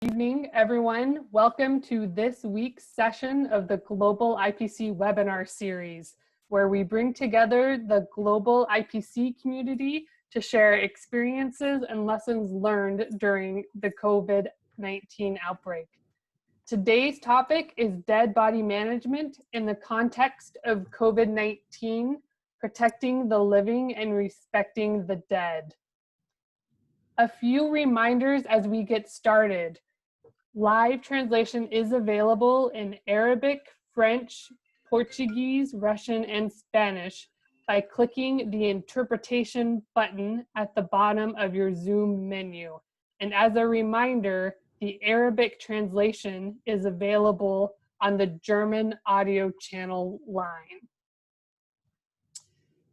Evening, everyone. Welcome to this week's session of the Global IPC webinar series, where we bring together the global IPC community to share experiences and lessons learned during the COVID-19 outbreak. Today's topic is dead body management in the context of COVID-19, protecting the living and respecting the dead. A few reminders as we get started. Live translation is available in Arabic, French, Portuguese, Russian, and Spanish by clicking the interpretation button at the bottom of your Zoom menu. And as a reminder, the Arabic translation is available on the German audio channel line.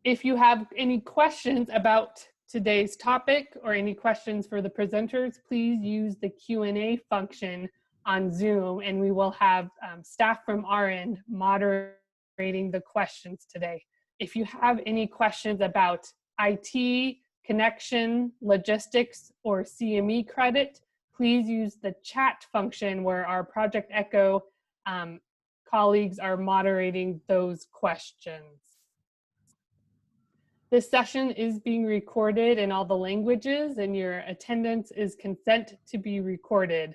If you have any questions about today's topic or any questions for the presenters, please use the Q&A function on Zoom, and we will have staff from our end moderating the questions today. If you have any questions about IT, connection, logistics, or CME credit, please use the chat function where our Project Echo colleagues are moderating those questions. This session is being recorded in all the languages, and your attendance is consent to be recorded.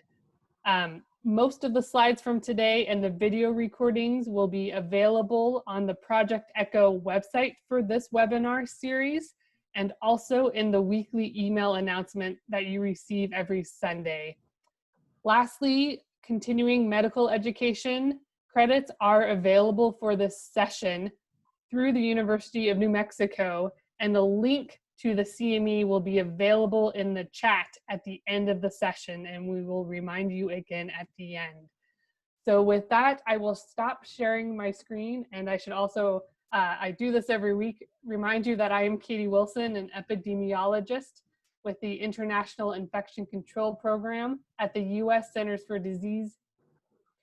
Most of the slides from today and the video recordings will be available on the Project Echo website for this webinar series, and also in the weekly email announcement that you receive every Sunday. Lastly, continuing medical education credits are available for this session through the University of New Mexico, and the link to the CME will be available in the chat at the end of the session, and we will remind you again at the end. So with that, I will stop sharing my screen, and I should also, I do this every week, remind you that I am Katie Wilson, an epidemiologist with the International Infection Control Program at the U.S. Centers for Disease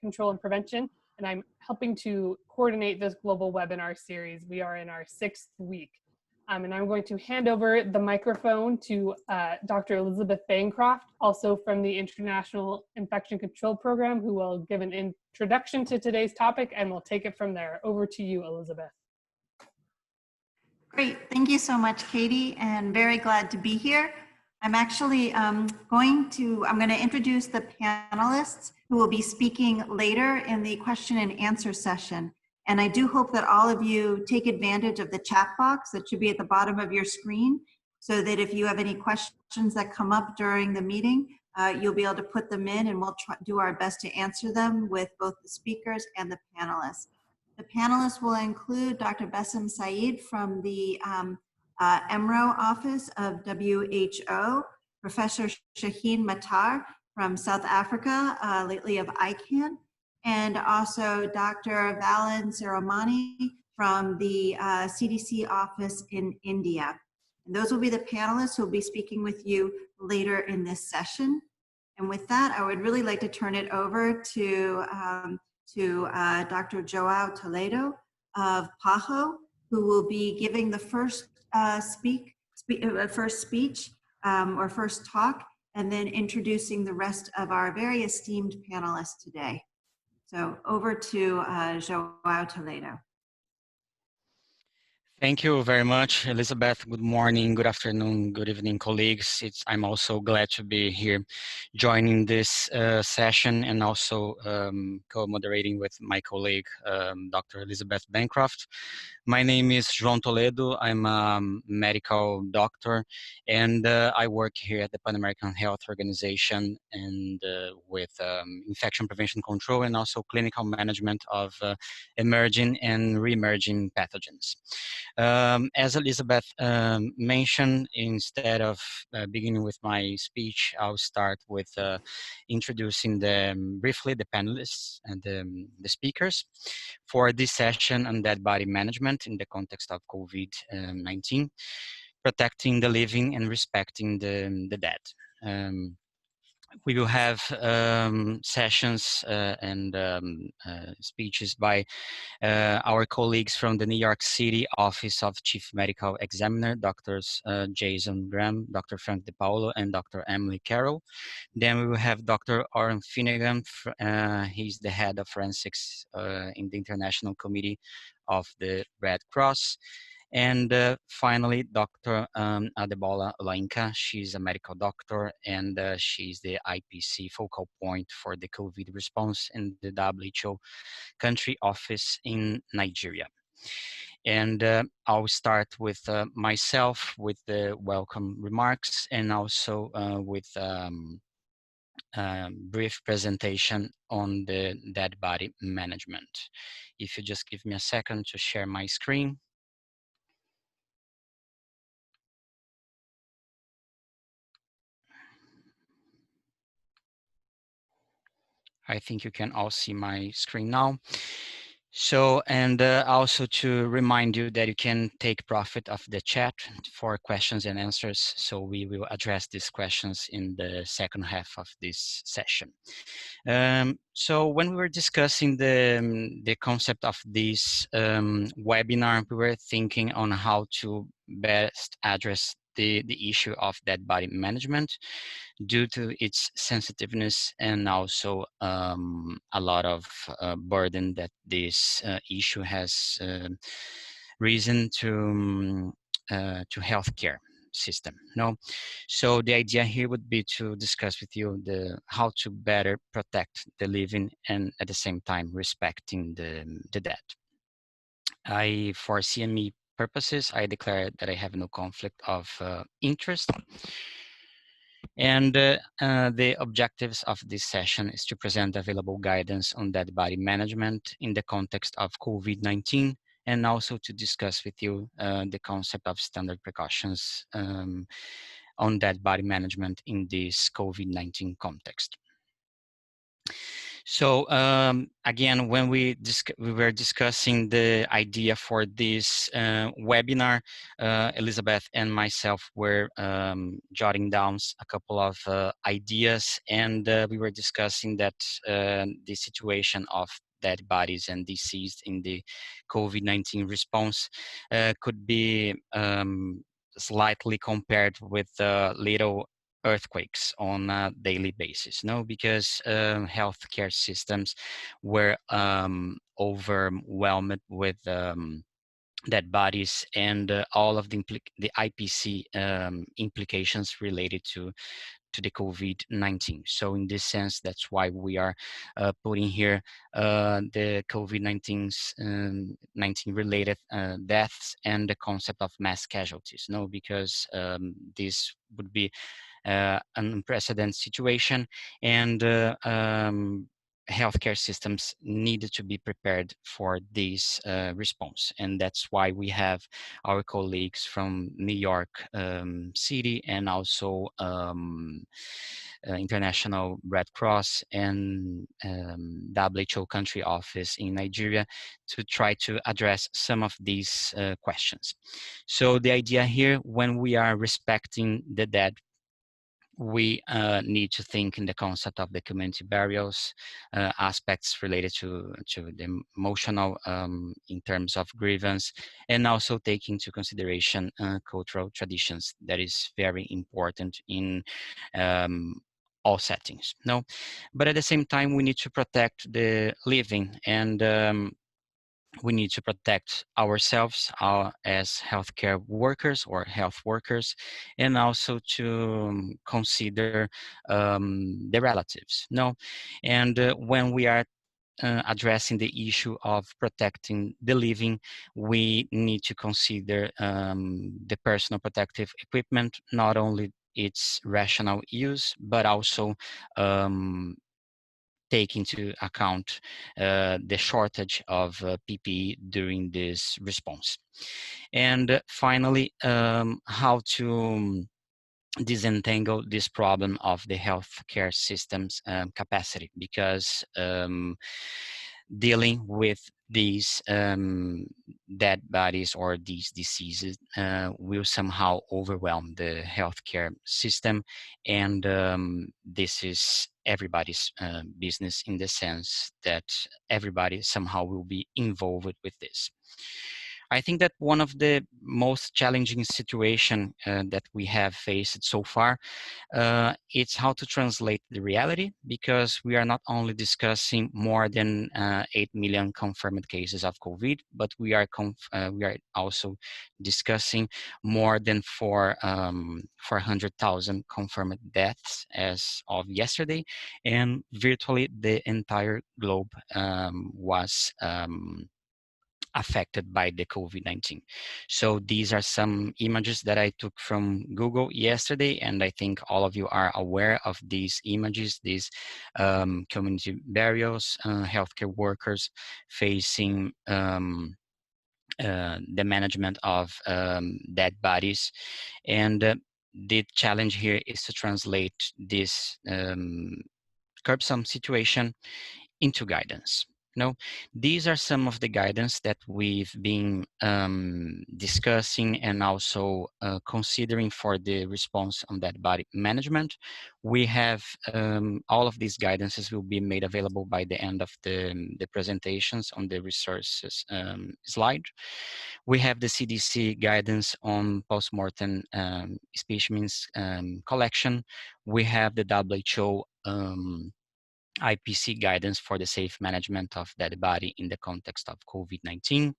Control and Prevention, and I'm helping to coordinate this global webinar series. We are in our 6th week. And I'm going to hand over the microphone to Dr. Elizabeth Bancroft, also from the International Infection Control Program, who will give an introduction to today's topic, and we'll take it from there. Over to you, Elizabeth. Great, thank you so much, Katie, and very glad to be here. I'm actually going to introduce the panelists who will be speaking later in the question and answer session. And I do hope that all of you take advantage of the chat box that should be at the bottom of your screen, so that if you have any questions that come up during the meeting, you'll be able to put them in, and we'll do our best to answer them with both the speakers and the panelists. The panelists will include Dr. Bassem Saeed from the EMRO office of WHO, Professor Shaheen Matar from South Africa, lately of ICANN, and also Dr. Valin Saramani from the CDC office in India. And those will be the panelists who will be speaking with you later in this session. And with that, I would really like to turn it over to Dr. Joao Toledo of PAHO, who will be giving the first speech or first talk, and then introducing the rest of our very esteemed panelists today. So over to Joao Toledo. Thank you very much, Elizabeth. Good morning, good afternoon, good evening, colleagues. I'm also glad to be here joining this session, and also co-moderating with my colleague, Dr. Elizabeth Bancroft. My name is João Toledo. I'm a medical doctor, and I work here at the Pan American Health Organization, and with infection prevention control, and also clinical management of emerging and re-emerging pathogens. As Elizabeth mentioned, instead of beginning with my speech, I'll start with introducing briefly the panelists and the speakers for this session on dead body management in the context of COVID-19, protecting the living and respecting the dead. We will have sessions and speeches by our colleagues from the New York City Office of Chief Medical Examiner, Drs. Jason Graham, Dr. Frank DePaulo, and Dr. Emily Carroll. Then we will have Dr. Oren Finnegan. He's the head of forensics in the International Committee of the Red Cross. And finally, Dr. Adebola Olainka. She's a medical doctor, and she's the IPC focal point for the COVID response in the WHO country office in Nigeria. And I'll start with myself with the welcome remarks, and also with brief presentation on the dead body management. If you just give me a second to share my screen. I think you can all see my screen now. So, and also to remind you that you can take profit of the chat for questions and answers. So we will address these questions in the second half of this session. So when we were discussing the concept of this webinar, we were thinking on how to best address the issue of dead body management due to its sensitiveness and also a lot of burden that this issue has risen to healthcare system. No, so the idea here would be to discuss with you how to better protect the living and at the same time respecting the dead. For CME purposes, I declare that I have no conflict of interest. And the objectives of this session is to present available guidance on dead body management in the context of COVID-19, and also to discuss with you the concept of standard precautions on dead body management in this COVID-19 context. So again, when we were discussing the idea for this webinar, Elizabeth and myself were jotting down a couple of ideas, and we were discussing that the situation of dead bodies and deceased in the COVID-19 response could be slightly compared with little earthquakes on a daily basis, no, because healthcare systems were overwhelmed with dead bodies and all of the IPC implications related to the COVID-19. So in this sense, that's why we are putting here the COVID-19 19 related deaths and the concept of mass casualties, no, because this would be an unprecedented situation, and healthcare systems needed to be prepared for this response. And that's why we have our colleagues from New York City and also International Red Cross and WHO country office in Nigeria to try to address some of these questions. So the idea here, when we are respecting the dead, we need to think in the concept of the community burials, aspects related to the emotional in terms of grievance, and also take into consideration cultural traditions. That is very important in all settings. No, but at the same time, we need to protect the living, and we need to protect ourselves as healthcare workers or health workers, and also to consider the relatives. No, and when we are addressing the issue of protecting the living, we need to consider the personal protective equipment, not only its rational use, but also take into account the shortage of PPE during this response. And finally, how to disentangle this problem of the healthcare system's capacity, because dealing with these dead bodies or these diseases will somehow overwhelm the healthcare system, and this is everybody's business in the sense that everybody somehow will be involved with this. I think that one of the most challenging situation that we have faced so far, it's how to translate the reality, because we are not only discussing more than 8 million confirmed cases of COVID, but we are also discussing more than 400,000 confirmed deaths as of yesterday, and virtually the entire globe was affected by the COVID-19. So these are some images that I took from Google yesterday, and I think all of you are aware of these images, these community burials, healthcare workers facing the management of dead bodies. And the challenge here is to translate this cumbersome situation into guidance. No, these are some of the guidance that we've been discussing and also considering for the response on that body management. We have all of these guidances will be made available by the end of the presentations on the resources slide. We have the CDC guidance on postmortem specimens collection. We have the WHO IPC guidance for the safe management of dead body in the context of COVID-19.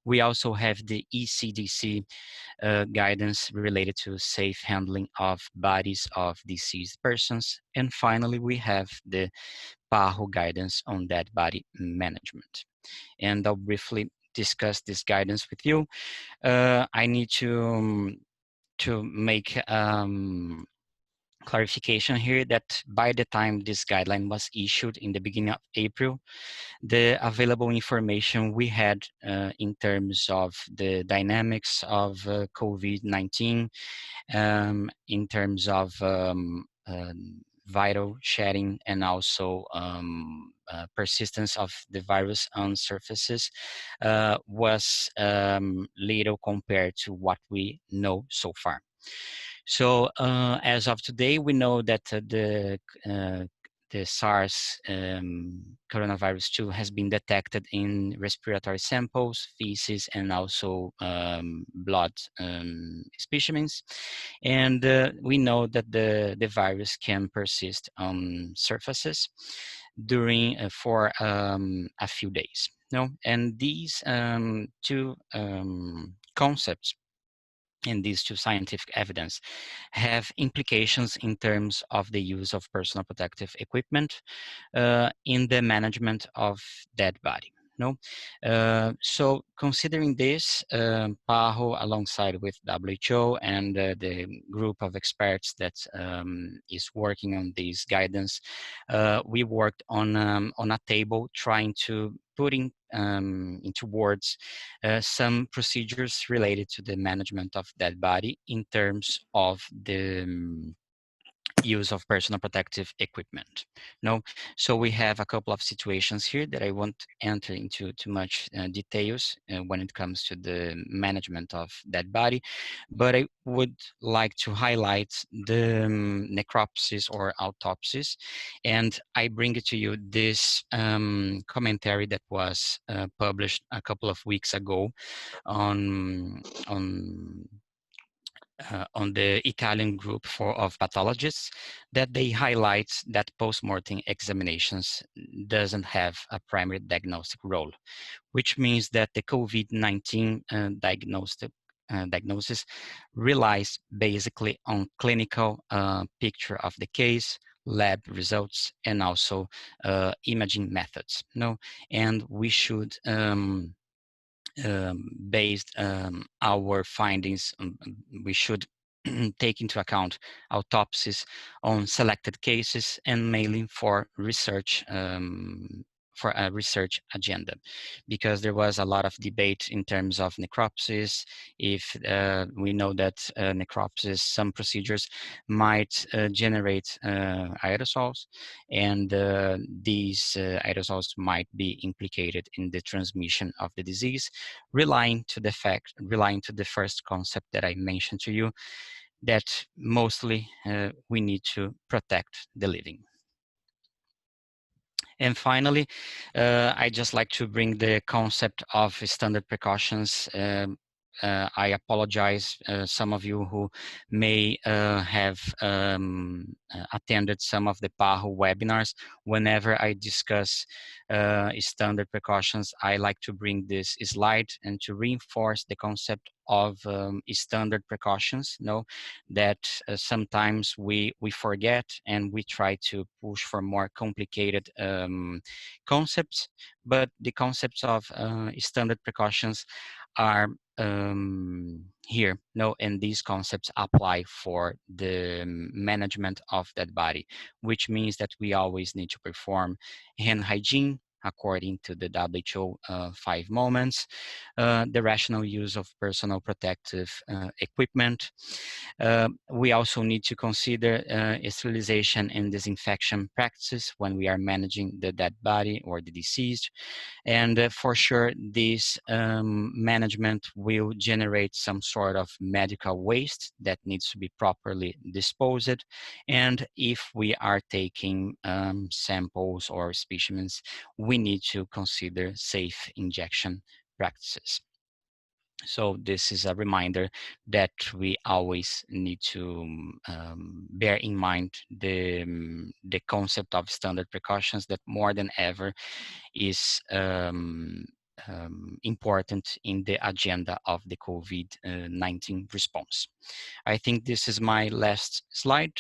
We also have the ECDC guidance related to safe handling of bodies of deceased persons. And finally, we have the PAHO guidance on dead body management. And I'll briefly discuss this guidance with you. I need to make clarification here that by the time this guideline was issued in the beginning of April, the available information we had in terms of the dynamics of COVID-19, in terms of viral shedding and also persistence of the virus on surfaces was little compared to what we know so far. So as of today, we know that the SARS coronavirus 2 has been detected in respiratory samples, feces, and also blood specimens. And we know that the virus can persist on surfaces during for a few days. No, and these two concepts and these two scientific evidence have implications in terms of the use of personal protective equipment in the management of dead body. No, so considering this, PAHO alongside with WHO and the group of experts that is working on this guidance, we worked on a table trying to put into words some procedures related to the management of dead body in terms of the use of personal protective equipment. No, so we have a couple of situations here that I won't enter into too much details when it comes to the management of that body, but I would like to highlight the necropsies or autopsies, and I bring it to you this commentary that was published a couple of weeks ago on the Italian group of pathologists, that they highlight that post-mortem examinations doesn't have a primary diagnostic role, which means that the COVID-19 diagnosis relies basically on clinical picture of the case, lab results, and also imaging methods. No, and we should based our findings, we should take into account autopsies on selected cases and mainly for research for a research agenda, because there was a lot of debate in terms of necropsis. If we know that necropsis, some procedures might generate aerosols, and these aerosols might be implicated in the transmission of the disease, relying to the first concept that I mentioned to you, that mostly we need to protect the living. And finally, I just like to bring the concept of standard precautions. I apologize, some of you who may have attended some of the PAHO webinars. Whenever I discuss standard precautions, I like to bring this slide and to reinforce the concept of standard precautions. Know that sometimes we forget, and we try to push for more complicated concepts, but the concepts of standard precautions are here. No, and these concepts apply for the management of that body, which means that we always need to perform hand hygiene according to the WHO 5 moments, the rational use of personal protective equipment. We also need to consider sterilization and disinfection practices when we are managing the dead body or the deceased. And for sure, this management will generate some sort of medical waste that needs to be properly disposed. And if we are taking samples or specimens, we need to consider safe injection practices. So this is a reminder that we always need to bear in mind the concept of standard precautions, that more than ever is important in the agenda of the COVID-19 response. I think this is my last slide.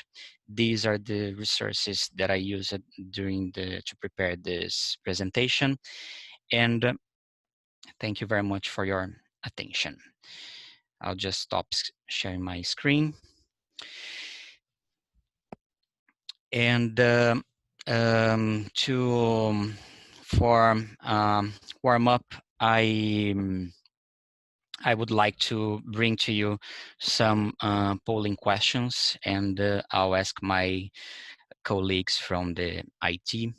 These are the resources that I used to prepare this presentation. And thank you very much for your attention. I'll just stop sharing my screen. And for warm up, I would like to bring to you some polling questions, and I'll ask my colleagues from the IT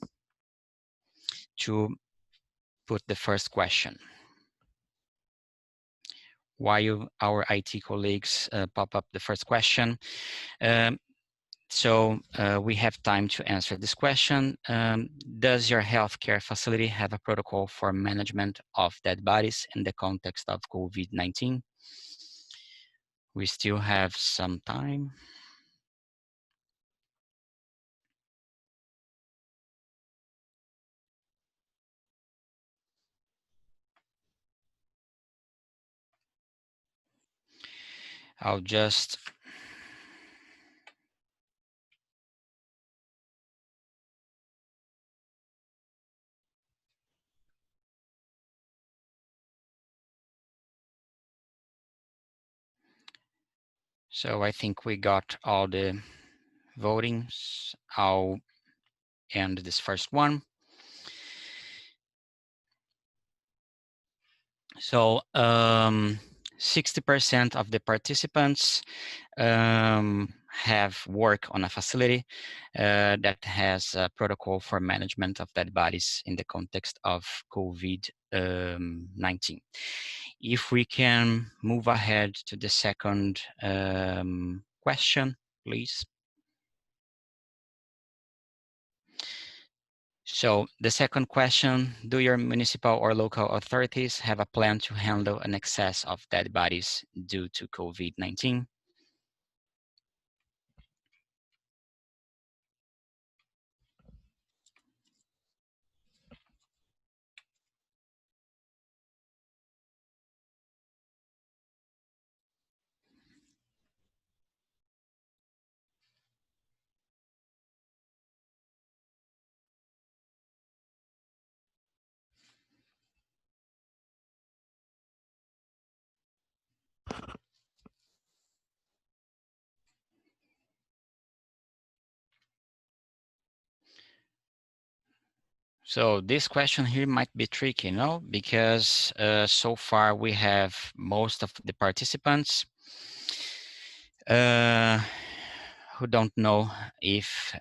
to put the first question. While our IT colleagues pop up the first question, so we have time to answer this question. Does your healthcare facility have a protocol for management of dead bodies in the context of COVID-19? We still have some time. I'll just so I think we got all the votings. I'll end this first one. So 60% of the participants have work on a facility that has a protocol for management of dead bodies in the context of COVID-19. If we can move ahead to the second question, please. So the second question, do your municipal or local authorities have a plan to handle an excess of dead bodies due to COVID-19? So this question here might be tricky, no? Because so far we have most of the participants who don't know if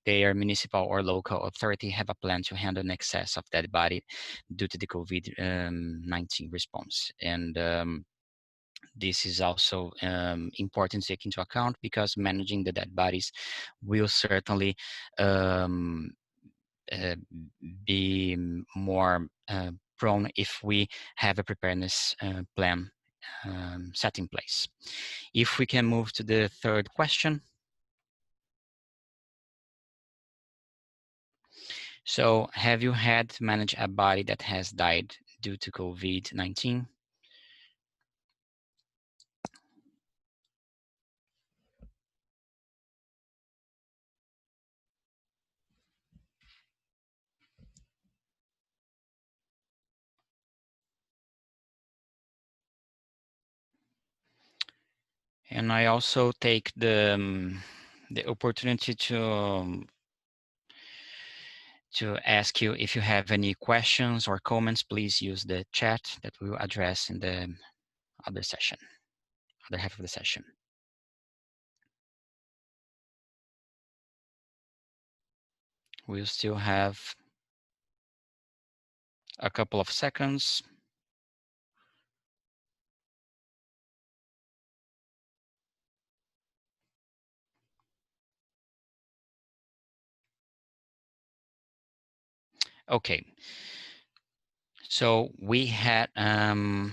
their municipal or local authority have a plan to handle an excess of dead body due to the COVID-19 response. And this is also important to take into account because managing the dead bodies will certainly um, uh, be more prone if we have a preparedness plan set in place. If we can move to the third question. So have you had to manage a body that has died due to COVID-19? And I also take the opportunity to ask you if you have any questions or comments. Please use the chat that we will address in the other session, other half of the session. We'll still have a couple of seconds. Okay, so we had 85%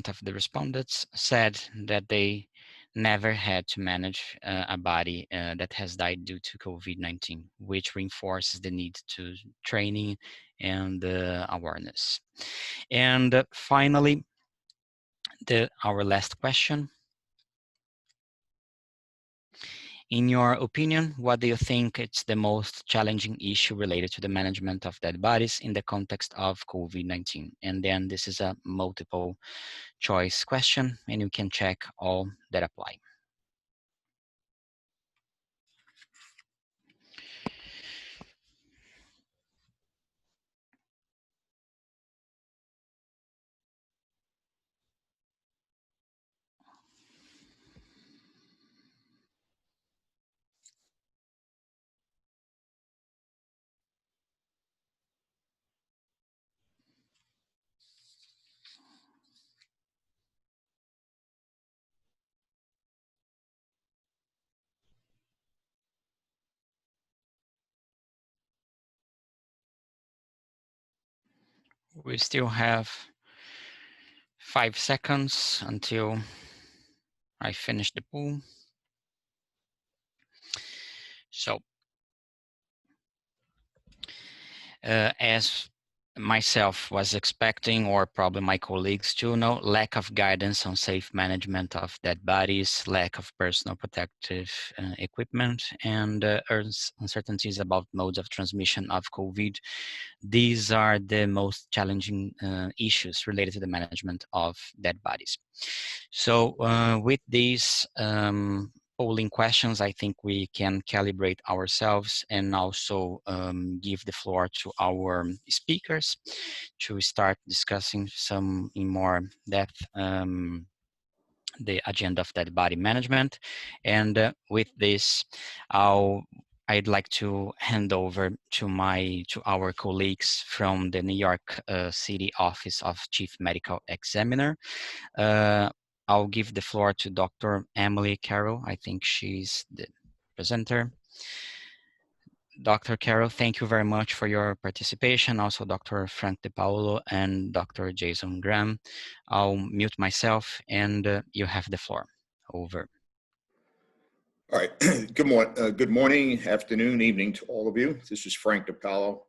of the respondents said that they never had to manage a body that has died due to COVID-19, which reinforces the need to training and awareness. And finally, our last question. In your opinion, what do you think is the most challenging issue related to the management of dead bodies in the context of COVID-19? And then this is a multiple choice question, and you can check all that apply. We still have 5 seconds until I finish the poll. So, as myself was expecting, or probably my colleagues too know, lack of guidance on safe management of dead bodies, lack of personal protective equipment, and uncertainties about modes of transmission of COVID. These are the most challenging issues related to the management of dead bodies. So with these polling questions, I think we can calibrate ourselves and also give the floor to our speakers to start discussing some in more depth the agenda of dead body management. And with this, I'd like to hand over to our colleagues from the New York City Office of Chief Medical Examiner. I'll give the floor to Dr. Emily Carroll. I think she's the presenter. Dr. Carroll, thank you very much for your participation. Also, Dr. Frank DePaulo and Dr. Jason Graham. I'll mute myself and you have the floor. Over. All right. Good morning, afternoon, evening to all of you. This is Frank DePaulo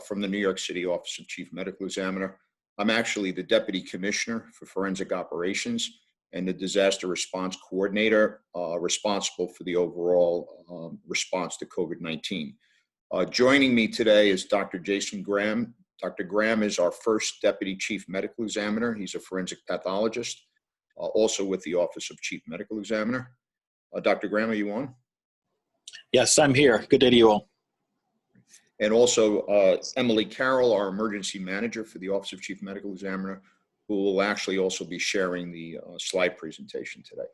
from the New York City Office of Chief Medical Examiner. I'm actually the Deputy Commissioner for Forensic Operations and the Disaster Response Coordinator responsible for the overall response to COVID-19. Joining me today is Dr. Jason Graham. Dr. Graham is our first Deputy Chief Medical Examiner. He's a forensic pathologist, also with the Office of Chief Medical Examiner. Dr. Graham, are you on? Yes, I'm here. Good day to you all. And also Emily Carroll, our emergency manager for the Office of Chief Medical Examiner, who will actually also be sharing the slide presentation today.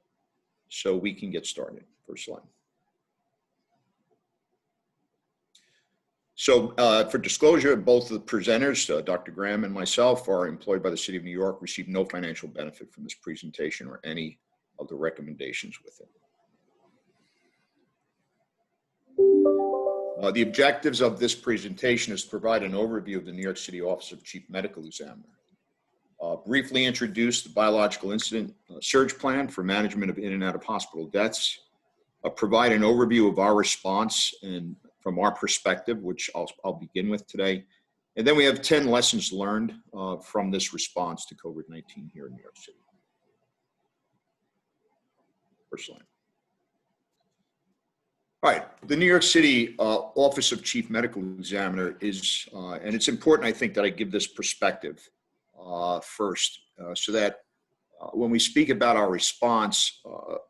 So we can get started. First slide. So for disclosure, both of the presenters, Dr. Graham and myself, are employed by the City of New York, receive no financial benefit from this presentation or any of the recommendations within. The objectives of this presentation is to provide an overview of the New York City Office of Chief Medical Examiner. Briefly introduce the biological incident surge plan for management of in and out of hospital deaths. Provide an overview of our response and from our perspective, which I'll begin with today. And then we have 10 lessons learned from this response to COVID-19 here in New York City. First slide. All right, the New York City Office of Chief Medical Examiner is, and it's important, I think, that I give this perspective first, so that when we speak about our response,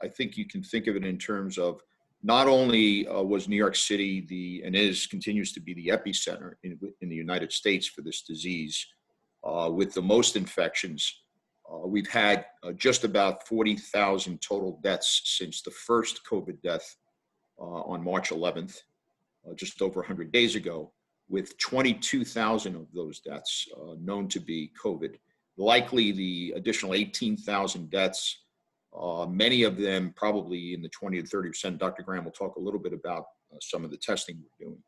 I think you can think of it in terms of not only was New York City continues to be the epicenter in the United States for this disease, with the most infections. We've had just about 40,000 total deaths since the first COVID death on March 11th, just over 100 days ago, with 22,000 of those deaths known to be COVID. Likely the additional 18,000 deaths, many of them probably in the 20 to 30%. Dr. Graham will talk a little bit about some of the testing we're doing,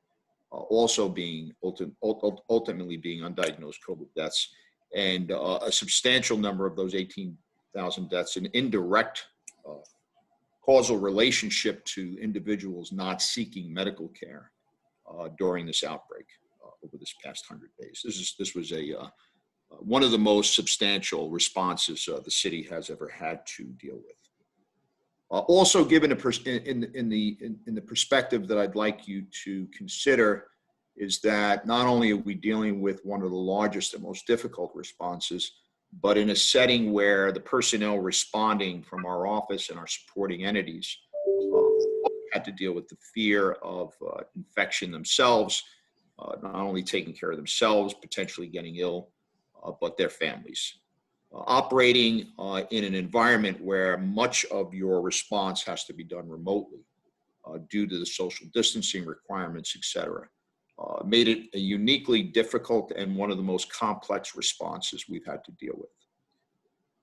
also being ultimately being undiagnosed COVID deaths, and a substantial number of those 18,000 deaths in indirect causal relationship to individuals not seeking medical care during this outbreak over this past 100 days. This was one of the most substantial responses the city has ever had to deal with. Also, given in the perspective that I'd like you to consider is that not only are we dealing with one of the largest and most difficult responses, but in a setting where the personnel responding from our office and our supporting entities had to deal with the fear of infection themselves, not only taking care of themselves, potentially getting ill, but their families. Operating in an environment where much of your response has to be done remotely due to the social distancing requirements, et cetera, made it a uniquely difficult and one of the most complex responses we've had to deal with.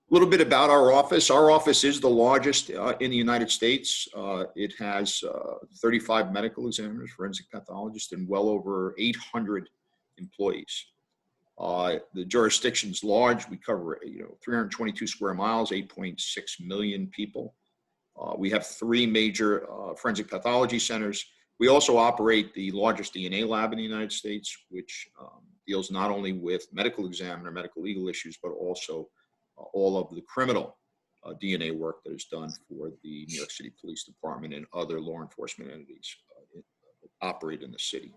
A little bit about our office. Our office is the largest in the United States. It has 35 medical examiners, forensic pathologists, and well over 800 employees. The jurisdiction's large. We cover 322 square miles, 8.6 million people. We have 3 major forensic pathology centers. We also operate the largest DNA lab in the United States, which deals not only with medical examiner, medical legal issues, but also all of the criminal DNA work that is done for the New York City Police Department and other law enforcement entities that operate in the city.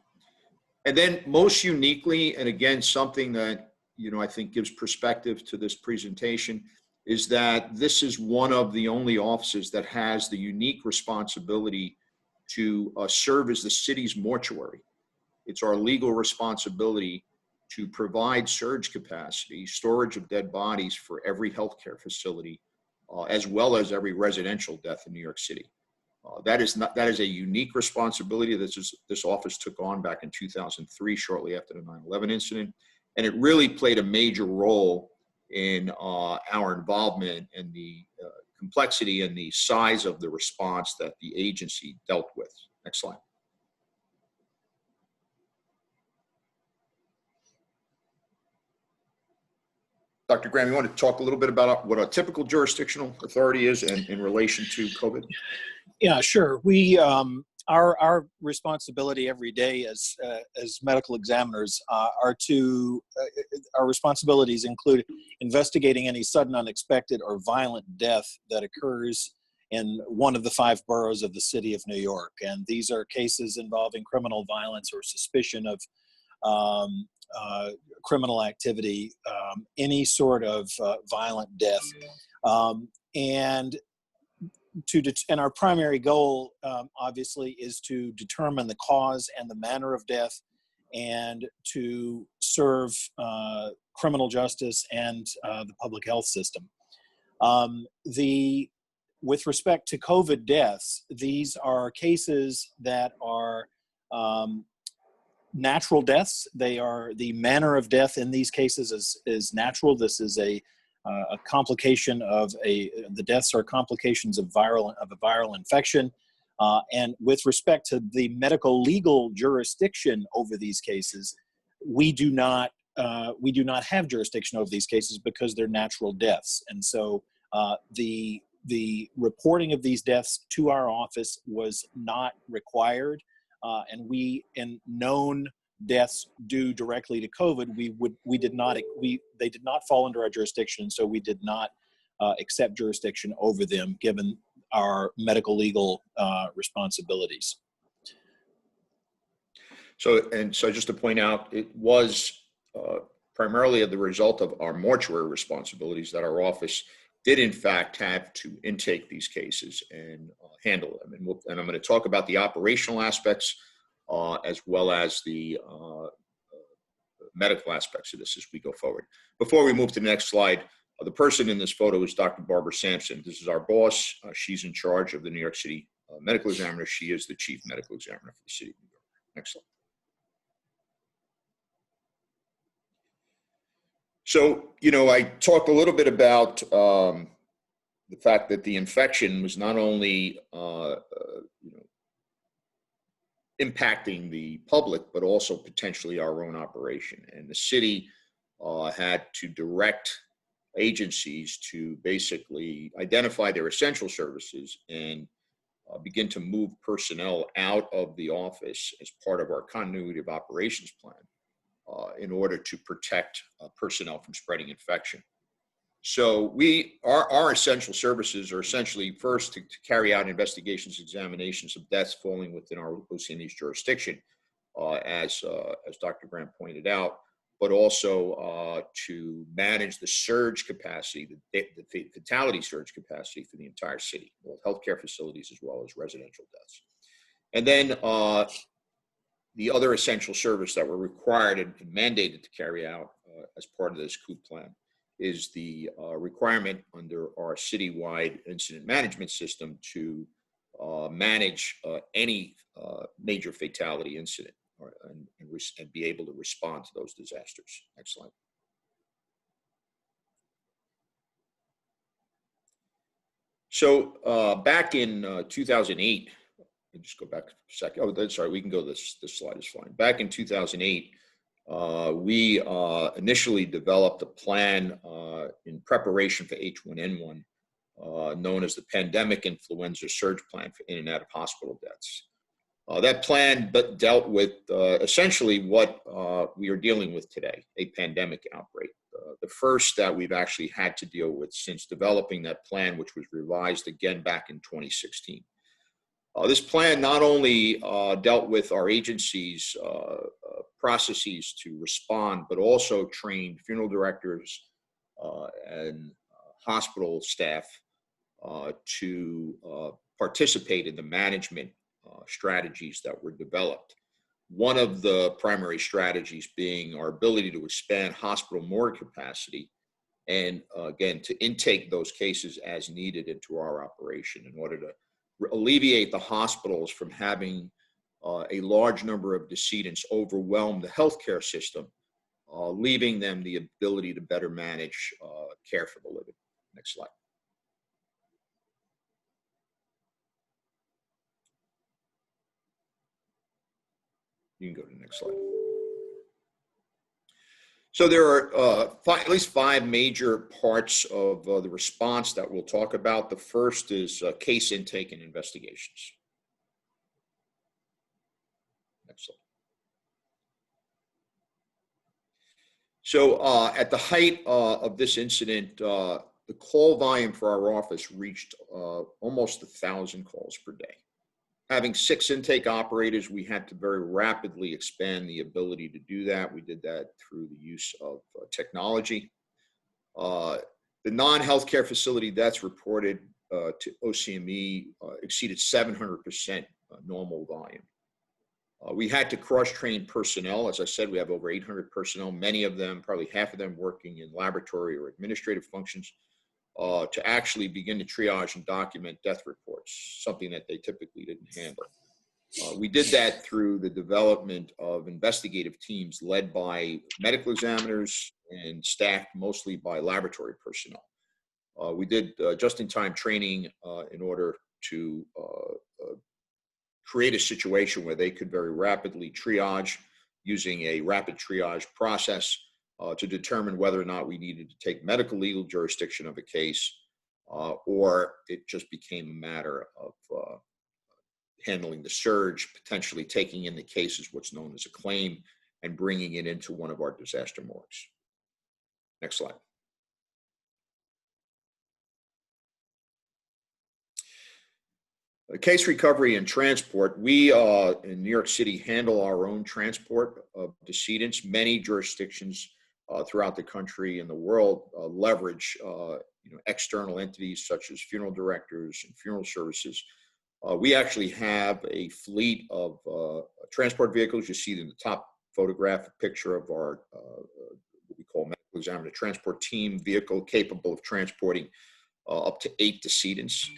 And then most uniquely, and again, something that, I think gives perspective to this presentation, is that this is one of the only offices that has the unique responsibility to serve as the city's mortuary. It's our legal responsibility to provide surge capacity, storage of dead bodies for every healthcare facility, as well as every residential death in New York City. That is a unique responsibility that this office took on back in 2003, shortly after the 9/11 incident, and it really played a major role in our involvement and the complexity and the size of the response that the agency dealt with. Next slide. Dr. Graham, you want to talk a little bit about what a typical jurisdictional authority is in relation to COVID? Yeah, sure. We our responsibility every day as medical examiners our responsibilities include investigating any sudden, unexpected, or violent death that occurs in one of the 5 boroughs of the city of New York, and these are cases involving criminal violence or suspicion of criminal activity, any sort of violent death, and and our primary goal, obviously, is to determine the cause and the manner of death, and to serve criminal justice and the public health system. With respect to COVID deaths, these are cases that are natural deaths. They are, the manner of death in these cases is natural. This is a complication of the deaths are complications of a viral infection. And with respect to the medical legal jurisdiction over these cases, we do not have jurisdiction over these cases because they're natural deaths. And so the reporting of these deaths to our office was not required. And in known deaths due directly to COVID, they did not fall under our jurisdiction, so we did not accept jurisdiction over them, given our medical legal responsibilities. So just to point out, it was primarily the result of our mortuary responsibilities that our office did in fact have to intake these cases and handle them. And I'm going to talk about the operational aspects as well as the medical aspects of this as we go forward. Before we move to the next slide, the person in this photo is Dr. Barbara Sampson. This is our boss. She's in charge of the New York City medical examiner. She is the chief medical examiner for the city of New York. Next slide. So, I talked a little bit about the fact that the infection was not only impacting the public, but also potentially our own operation. And the city had to direct agencies to basically identify their essential services and begin to move personnel out of the office as part of our continuity of operations plan in order to protect personnel from spreading infection. So our essential services are essentially first to carry out investigations, examinations of deaths falling within our OCNE's jurisdiction, as Dr. Grant pointed out, but also to manage the surge capacity, the fatality surge capacity for the entire city, both healthcare facilities as well as residential deaths. And then the other essential service that we're required and mandated to carry out as part of this COOP plan is the requirement under our citywide incident management system to manage any major fatality incident and be able to respond to those disasters. Next slide. So back in 2008, let me just go back a second. Oh, that's sorry. We can go. This slide is fine. Back in 2008, we initially developed a plan in preparation for H1N1, known as the Pandemic Influenza Surge Plan for in and out of hospital deaths. That plan dealt with essentially what we are dealing with today, a pandemic outbreak. The first that we've actually had to deal with since developing that plan, which was revised again back in 2016. This plan not only dealt with our agency's processes to respond, but also trained funeral directors and hospital staff to participate in the management strategies that were developed. One of the primary strategies being our ability to expand hospital morgue capacity and, again, to intake those cases as needed into our operation in order to alleviate the hospitals from having a large number of decedents overwhelm the healthcare system, leaving them the ability to better manage care for the living. Next slide. You can go to the next slide. So there are at least 5 major parts of the response that we'll talk about. The first is case intake and investigations. Next slide. So at the height of this incident, the call volume for our office reached almost 1,000 calls per day. Having 6 intake operators, we had to very rapidly expand the ability to do that. We did that through the use of technology. The non-healthcare facility deaths reported to OCME exceeded 700% normal volume. We had to cross-train personnel. As I said, we have over 800 personnel, many of them, probably half of them working in laboratory or administrative functions, to actually begin to triage and document death reports, something that they typically didn't handle. We did that through the development of investigative teams led by medical examiners and staffed mostly by laboratory personnel. We did just-in-time training in order to create a situation where they could very rapidly triage using a rapid triage process to determine whether or not we needed to take medical legal jurisdiction of a case or it just became a matter of handling the surge, potentially taking in the case as what's known as a claim and bringing it into one of our disaster morgues. Next slide. Case recovery and transport. We in New York City handle our own transport of decedents. Many jurisdictions throughout the country and the world leverage external entities such as funeral directors and funeral services. We actually have a fleet of transport vehicles. You see in the top photograph a picture of our what we call medical examiner transport team vehicle capable of transporting up to 8 decedents.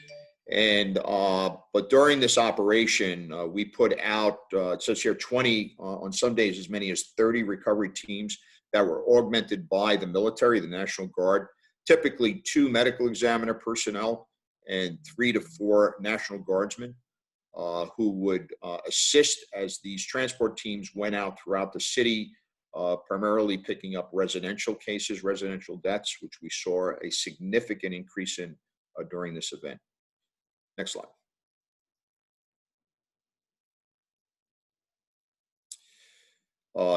And but during this operation, we put out, it says here 20, on some days as many as 30 recovery teams that were augmented by the military, the National Guard, typically 2 medical examiner personnel and 3 to 4 National Guardsmen who would assist as these transport teams went out throughout the city, primarily picking up residential cases, residential deaths, which we saw a significant increase in during this event. Next slide.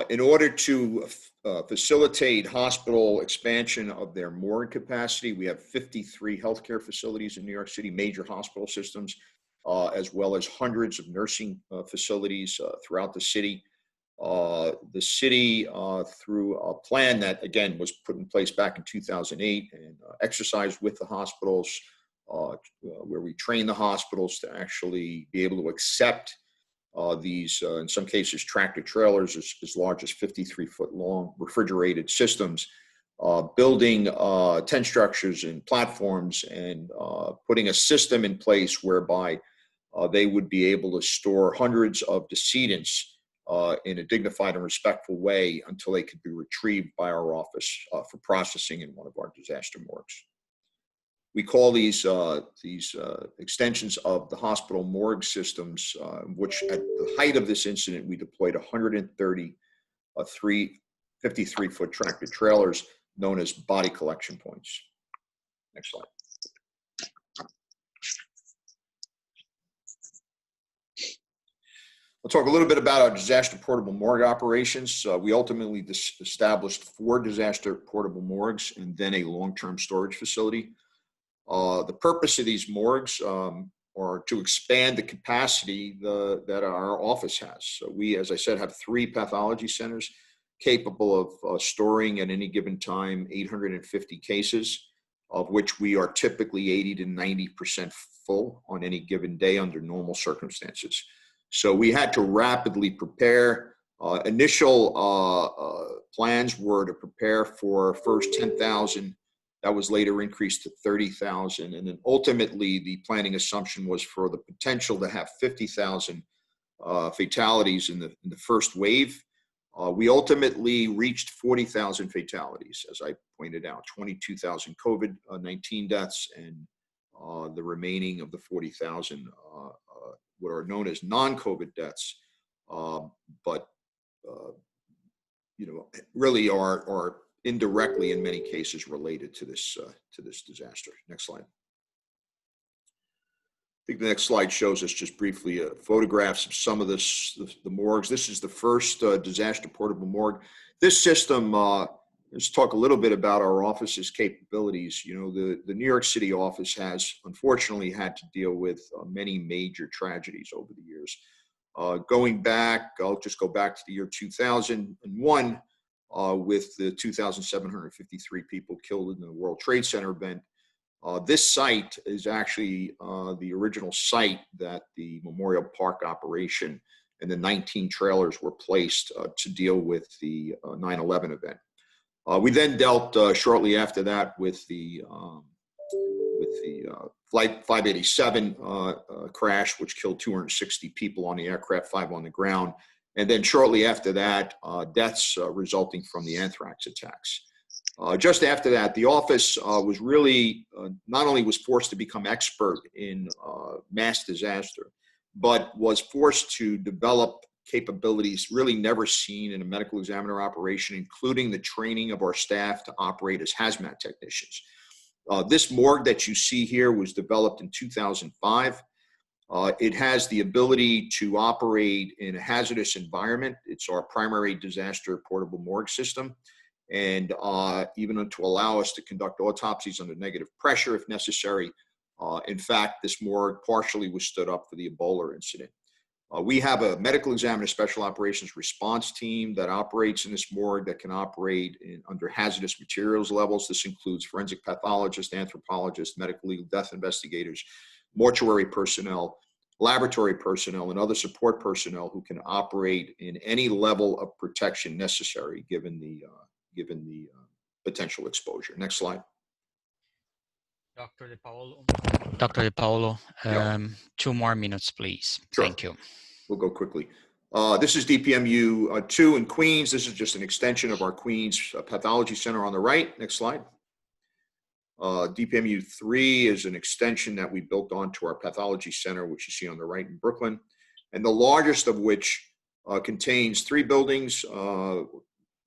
In order to facilitate hospital expansion of their morgue capacity, we have 53 healthcare facilities in New York City, major hospital systems, as well as hundreds of nursing facilities throughout the city. The city, through a plan that, again, was put in place back in 2008 and exercised with the hospitals, where we train the hospitals to actually be able to accept these, in some cases, tractor trailers as large as 53-foot long refrigerated systems, building tent structures and platforms and putting a system in place whereby they would be able to store hundreds of decedents in a dignified and respectful way until they could be retrieved by our office for processing in one of our disaster morgues. We call these extensions of the hospital morgue systems, which at the height of this incident, we deployed 130 53-foot tractor trailers known as body collection points. Next slide. We'll talk a little bit about our disaster portable morgue operations. We ultimately established 4 disaster portable morgues and then a long-term storage facility. The purpose of these morgues are to expand the capacity that our office has. So we, as I said, have 3 pathology centers capable of storing at any given time 850 cases, of which we are typically 80 to 90% full on any given day under normal circumstances. So we had to rapidly prepare. Initial plans were to prepare for first 10,000. That was later increased to 30,000. And then ultimately, the planning assumption was for the potential to have 50,000 fatalities in the first wave. We ultimately reached 40,000 fatalities, as I pointed out, 22,000 COVID-19 deaths, and the remaining of the 40,000 what are known as non-COVID deaths, but really are indirectly in many cases related to this disaster. Next slide. I think the next slide shows us just briefly photographs of some of the morgues. This is the first disaster portable morgue. This system, let's talk a little bit about our office's capabilities. You know, the New York City office has unfortunately had to deal with many major tragedies over the years. Going back, I'll just go back to the year 2001 with the 2,753 people killed in the World Trade Center event. This site is actually the original site that the Memorial Park operation and the 19 trailers were placed to deal with the 9/11 event. We then dealt shortly after that with the Flight 587 crash, which killed 260 people on the aircraft, 5 on the ground. And then shortly after that, deaths resulting from the anthrax attacks. Just after that, the office was really not only was forced to become expert in mass disaster, but was forced to develop capabilities really never seen in a medical examiner operation, including the training of our staff to operate as hazmat technicians. This morgue that you see here was developed in 2005. It has the ability to operate in a hazardous environment. It's our primary disaster portable morgue system. And even to allow us to conduct autopsies under negative pressure if necessary. In fact, this morgue partially was stood up for the Ebola incident. We have a medical examiner special operations response team that operates in this morgue that can operate under hazardous materials levels. This includes forensic pathologists, anthropologists, medical legal death investigators, mortuary personnel, laboratory personnel, and other support personnel who can operate in any level of protection necessary given the potential exposure. Next slide. Dr. De Paolo, Yep. 2 more minutes, please. Sure. Thank you. We'll go quickly. This is DPMU 2 in Queens. This is just an extension of our Queens Pathology Center on the right. Next slide. DPMU 3 is an extension that we built onto our Pathology Center, which you see on the right in Brooklyn, and the largest of which contains 3 buildings,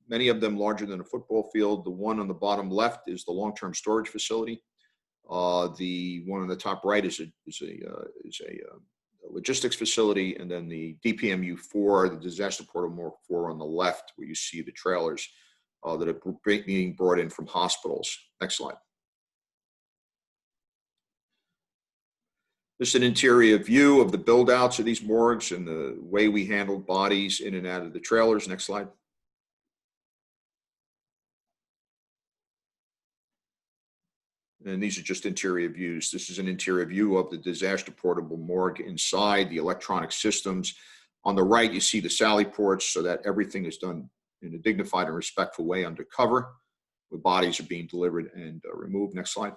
many of them larger than a football field. The one on the bottom left is the long-term storage facility. The one on the top right is a logistics facility, and then the DPMU 4, the disaster portable 4 on the left, where you see the trailers that are being brought in from hospitals. Next slide. This is an interior view of the build-outs of these morgues and the way we handled bodies in and out of the trailers. Next slide. And these are just interior views. This is an interior view of the disaster portable morgue inside the electronic systems. On the right, you see the sally ports so that everything is done in a dignified and respectful way under cover, where bodies are being delivered and removed. Next slide.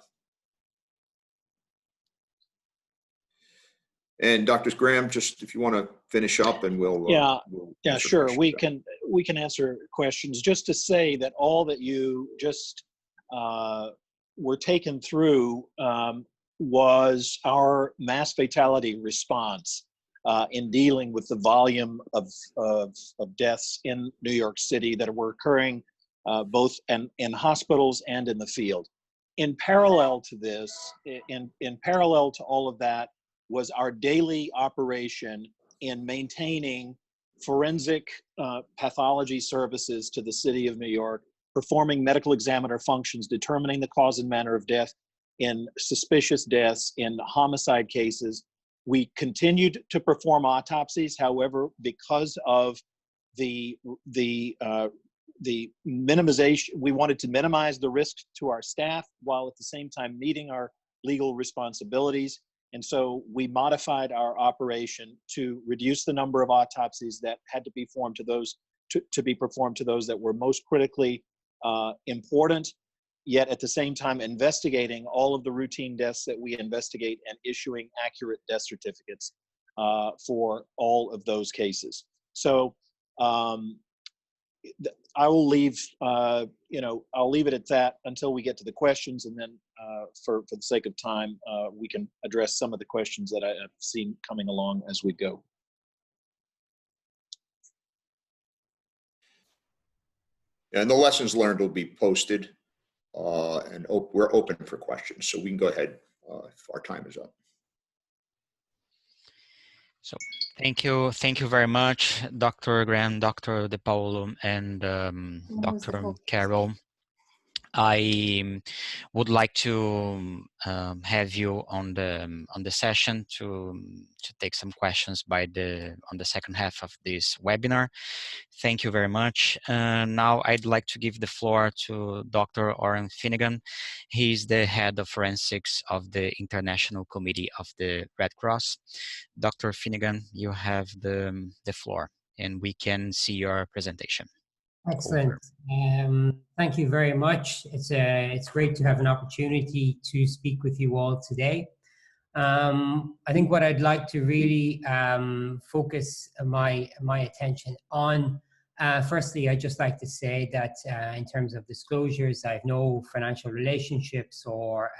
And Dr. Graham, just if you want to finish up, and we'll sure. We can answer questions. Just to say that all that you just were taken through was our mass fatality response in dealing with the volume of deaths in New York City that were occurring both in hospitals and in the field. In parallel to this, in parallel to all of that, was our daily operation in maintaining forensic pathology services to the city of New York, performing medical examiner functions, determining the cause and manner of death in suspicious deaths, in homicide cases. We continued to perform autopsies. However, because of the minimization, we wanted to minimize the risk to our staff while at the same time meeting our legal responsibilities. And so we modified our operation to reduce the number of autopsies that had to be performed to those that were most critically important, yet at the same time investigating all of the routine deaths that we investigate and issuing accurate death certificates for all of those cases. So I will leave, I'll leave it at that until we get to the questions, and then for the sake of time, we can address some of the questions that I've seen coming along as we go. And the lessons learned will be posted, and we're open for questions. So we can go ahead if our time is up. So thank you very much, Dr. Graham, Dr. De Paolo, and Dr. Carroll. I would like to have you on the session to take some questions on the second half of this webinar. Thank you very much. Now I'd like to give the floor to Dr. Oren Finnegan. He's the head of forensics of the International Committee of the Red Cross. Dr. Finnegan, you have the floor, and we can see your presentation. Excellent. Thank you very much. It's great to have an opportunity to speak with you all today. I think what I'd like to really focus my attention on, firstly, I'd just like to say that in terms of disclosures, I have no financial relationships or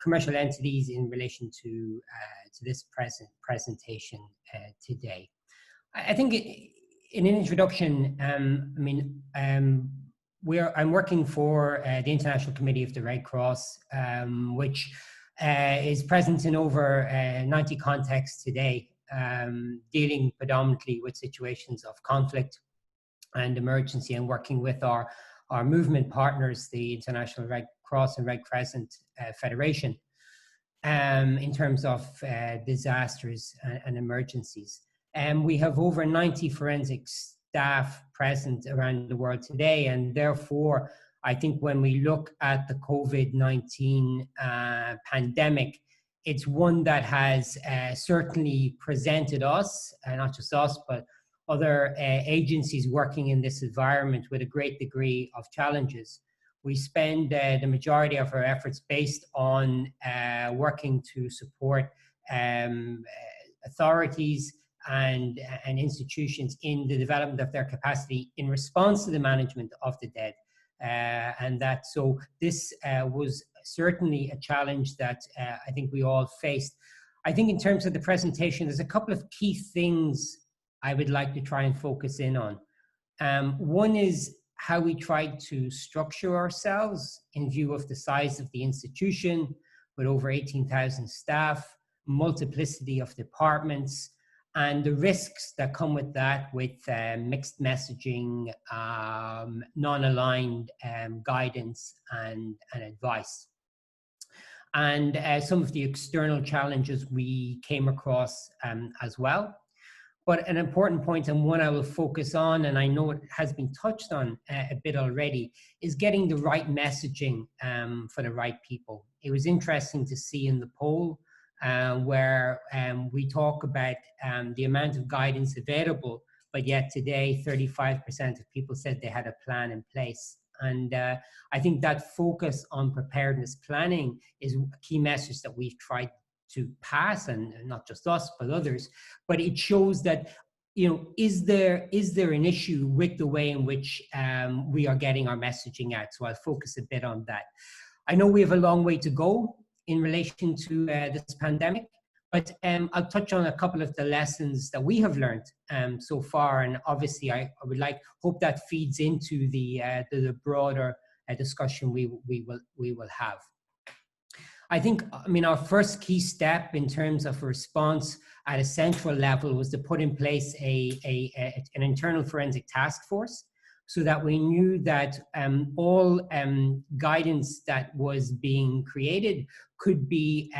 commercial entities in relation to this presentation today. I think in an introduction, I'm working for the International Committee of the Red Cross, which is present in over 90 contexts today, dealing predominantly with situations of conflict and emergency, and working with our movement partners, the International Red Cross and Red Crescent Federation, in terms of disasters and emergencies. We have over 90 forensic staff present around the world today, and therefore, I think when we look at the COVID-19 pandemic, it's one that has certainly presented us, not just us, but other agencies working in this environment with a great degree of challenges. We spend the majority of our efforts based on working to support authorities and institutions in the development of their capacity in response to the management of the dead. So this was certainly a challenge that I think we all faced. I think in terms of the presentation, there's a couple of key things I would like to try and focus in on. One is how we tried to structure ourselves in view of the size of the institution with over 18,000 staff, multiplicity of departments, and the risks that come with that, with mixed messaging, non-aligned guidance and advice. And some of the external challenges we came across as well. But an important point, and one I will focus on, and I know it has been touched on a bit already, is getting the right messaging for the right people. It was interesting to see in the poll where we talk about the amount of guidance available, but yet today 35% of people said they had a plan in place. And I think that focus on preparedness planning is a key message that we've tried to pass, and not just us, but others. But it shows that, you know, is there an issue with the way in which we are getting our messaging out? So I'll focus a bit on that. I know we have a long way to go in relation to this pandemic, but I'll touch on a couple of the lessons that we have learned so far, and obviously I would hope that feeds into the broader discussion we will have. I think, our first key step in terms of response at a central level was to put in place an internal forensic task force, so that we knew that all guidance that was being created could be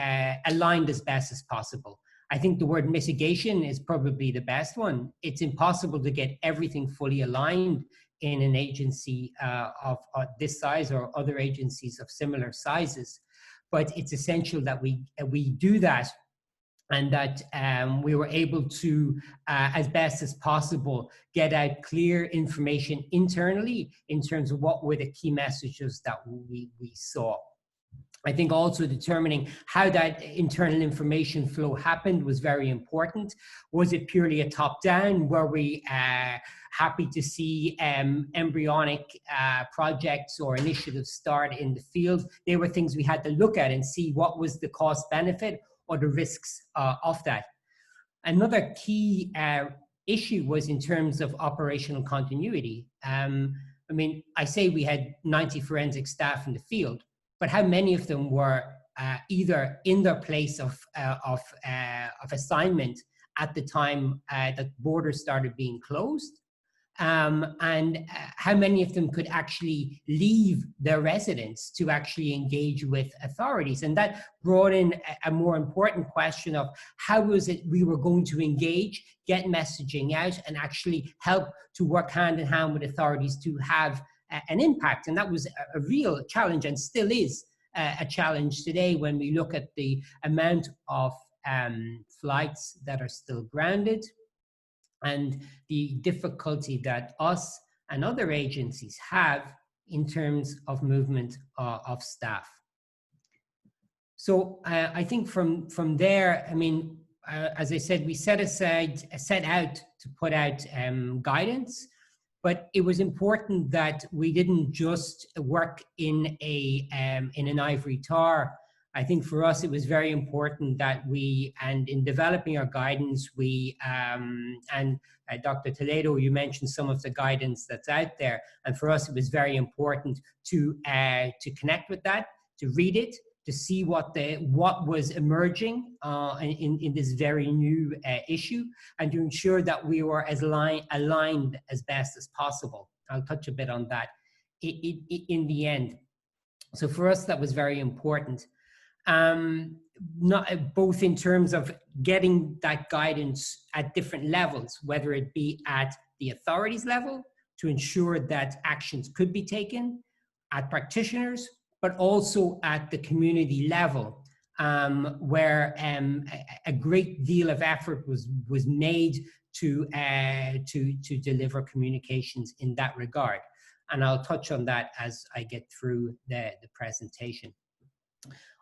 aligned as best as possible. I think the word mitigation is probably the best one. It's impossible to get everything fully aligned in an agency of this size or other agencies of similar sizes. But it's essential that we do that, and that we were able to, as best as possible, get out clear information internally in terms of what were the key messages that we saw. I think also determining how that internal information flow happened was very important. Was it purely a top-down? Were we happy to see embryonic projects or initiatives start in the field? They were things we had to look at and see what was the cost benefit or the risks of that. Another key issue was in terms of operational continuity. I say we had 90 forensic staff in the field, but how many of them were either in their place of assignment at the time that borders started being closed, and how many of them could actually leave their residence to actually engage with authorities. And that brought in a more important question of how was it we were going to engage, get messaging out, and actually help to work hand in hand with authorities to have an impact. And that was a real challenge, and still is a challenge today when we look at the amount of flights that are still grounded, and the difficulty that us and other agencies have in terms of movement of staff. So I think from there, I mean, as I said, we set out to put out guidance, but it was important that we didn't just work in an ivory tower. I think for us, it was very important that and in developing our guidance, and Dr. Toledo, you mentioned some of the guidance that's out there. And for us, it was very important to connect with that, to read it, to see what was emerging in this very new issue, and to ensure that we were as aligned as best as possible. I'll touch a bit on that in the end. So for us, that was very important. Not both in terms of getting that guidance at different levels, whether it be at the authorities level to ensure that actions could be taken, at practitioners, but also at the community level, where a great deal of effort was made to deliver communications in that regard. And I'll touch on that as I get through the presentation.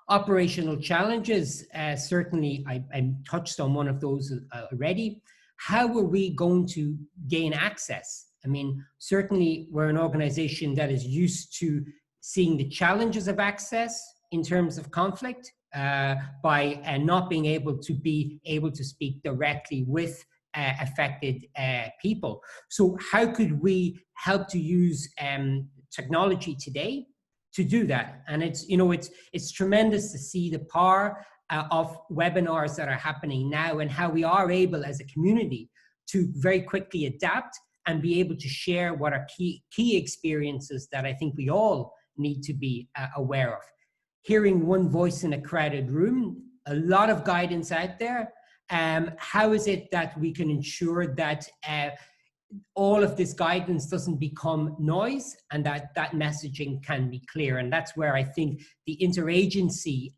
Operational challenges, certainly I touched on one of those already. How were we going to gain access? I mean, certainly we're an organization that is used to seeing the challenges of access in terms of conflict by not being able to speak directly with affected people. So how could we help to use technology today to do that? And it's tremendous to see the power of webinars that are happening now, and how we are able as a community to very quickly adapt and be able to share what are key experiences that I think we all need to be aware of. Hearing one voice in a crowded room, a lot of guidance out there. How is it that we can ensure that all of this guidance doesn't become noise, and that messaging can be clear? And that's where I think the interagency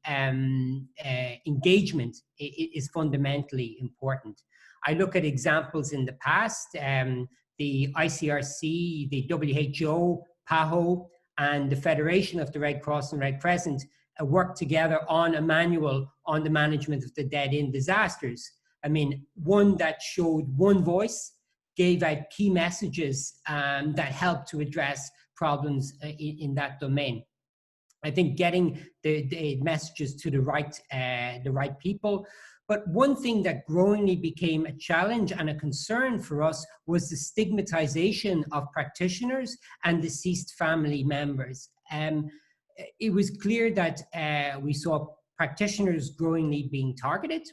engagement is fundamentally important. I look at examples in the past, the ICRC, the WHO, PAHO, and the Federation of the Red Cross and Red Crescent worked together on a manual on the management of the dead in disasters. I mean, one that showed one voice, gave out key messages that helped to address problems in that domain. I think getting the messages to the right people. But one thing that growingly became a challenge and a concern for us was the stigmatization of practitioners and deceased family members. It was clear that we saw practitioners growingly being targeted.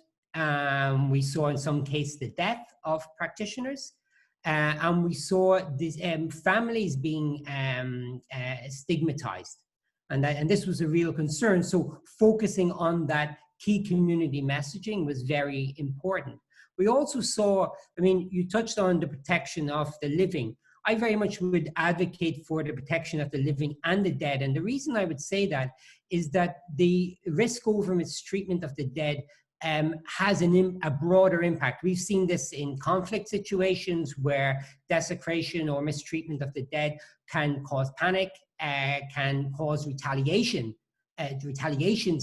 We saw in some cases the death of practitioners. And we saw these families being stigmatized. And this was a real concern. So focusing on that key community messaging was very important. We also saw, I mean, you touched on the protection of the living. I very much would advocate for the protection of the living and the dead. And the reason I would say that is that the risk over mistreatment of the dead has a broader impact. We've seen this in conflict situations where desecration or mistreatment of the dead can cause panic, can cause retaliations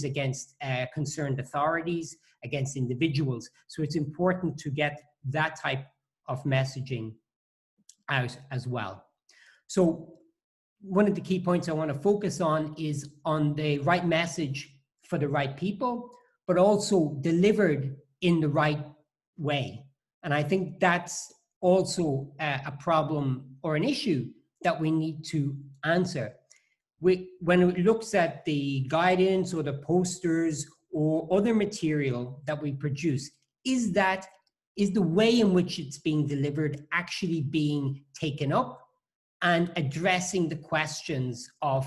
against concerned authorities, against individuals. So it's important to get that type of messaging out as well. So one of the key points I want to focus on is on the right message for the right people, but also delivered in the right way. And I think that's also a problem or an issue that we need to answer. When it looks at the guidance or the posters or other material that we produce, is is the way in which it's being delivered actually being taken up and addressing the questions of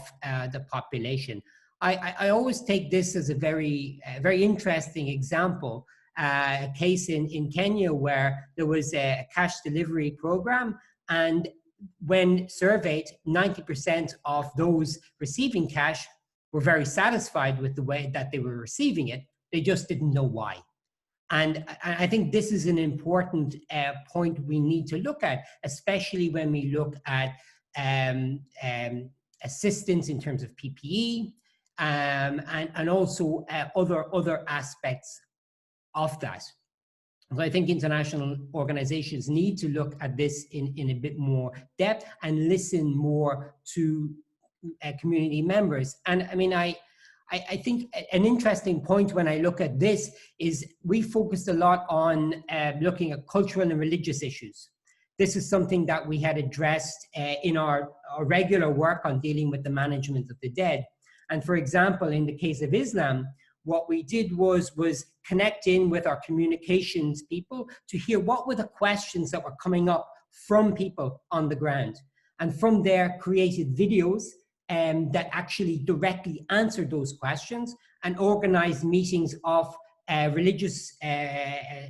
the population. I always take this as a very interesting example, a case in Kenya where there was a cash delivery program, and when surveyed, 90% of those receiving cash were very satisfied with the way that they were receiving it. They just didn't know why. And I think this is an important point we need to look at, especially when we look at assistance in terms of PPE and also other aspects of that. So I think international organizations need to look at this in a bit more depth and listen more to community members. And I mean, I think an interesting point when I look at this is we focused a lot on looking at cultural and religious issues. This is something that we had addressed in our regular work on dealing with the management of the dead. And for example, in the case of Islam, what we did was connect in with our communications people to hear what were the questions that were coming up from people on the ground. And from there, created videos that actually directly answered those questions and organized meetings of religious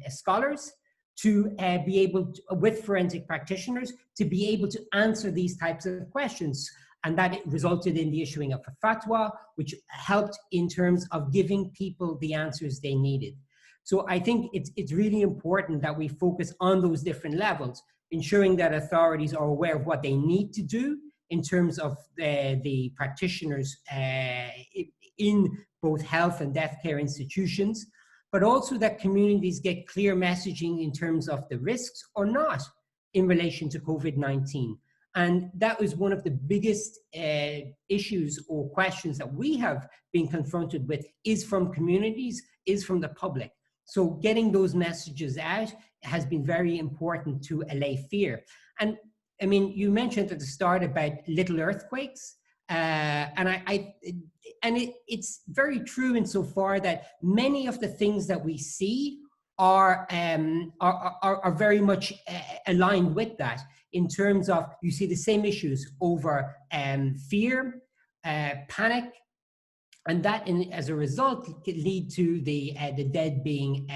scholars to be able to, with forensic practitioners, to be able to answer these types of questions. And that resulted in the issuing of a fatwa, which helped in terms of giving people the answers they needed. So I think it's really important that we focus on those different levels, ensuring that authorities are aware of what they need to do in terms of the practitioners in both health and death care institutions, but also that communities get clear messaging in terms of the risks or not in relation to COVID-19. And that was one of the biggest issues or questions that we have been confronted with, is from communities, is from the public. So getting those messages out has been very important to allay fear. And I mean, you mentioned at the start about little earthquakes, and it's very true insofar that many of the things that we see are very much aligned with that, in terms of you see the same issues over fear, panic, and that as a result can lead to the dead being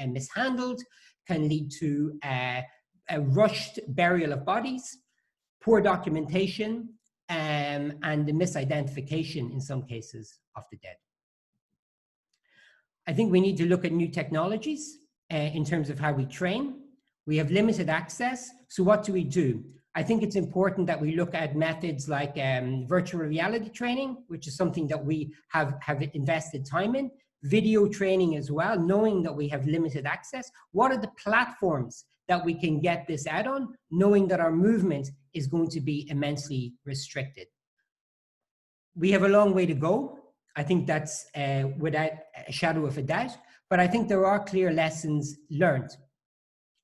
mishandled, can lead to a rushed burial of bodies, poor documentation, and the misidentification in some cases of the dead. I think we need to look at new technologies in terms of how we train. We have limited access, so what do? I think it's important that we look at methods like virtual reality training, which is something that we have invested time in, video training as well, knowing that we have limited access. What are the platforms that we can get this out on, knowing that our movement is going to be immensely restricted? We have a long way to go. I think that's without a shadow of a doubt, but I think there are clear lessons learned.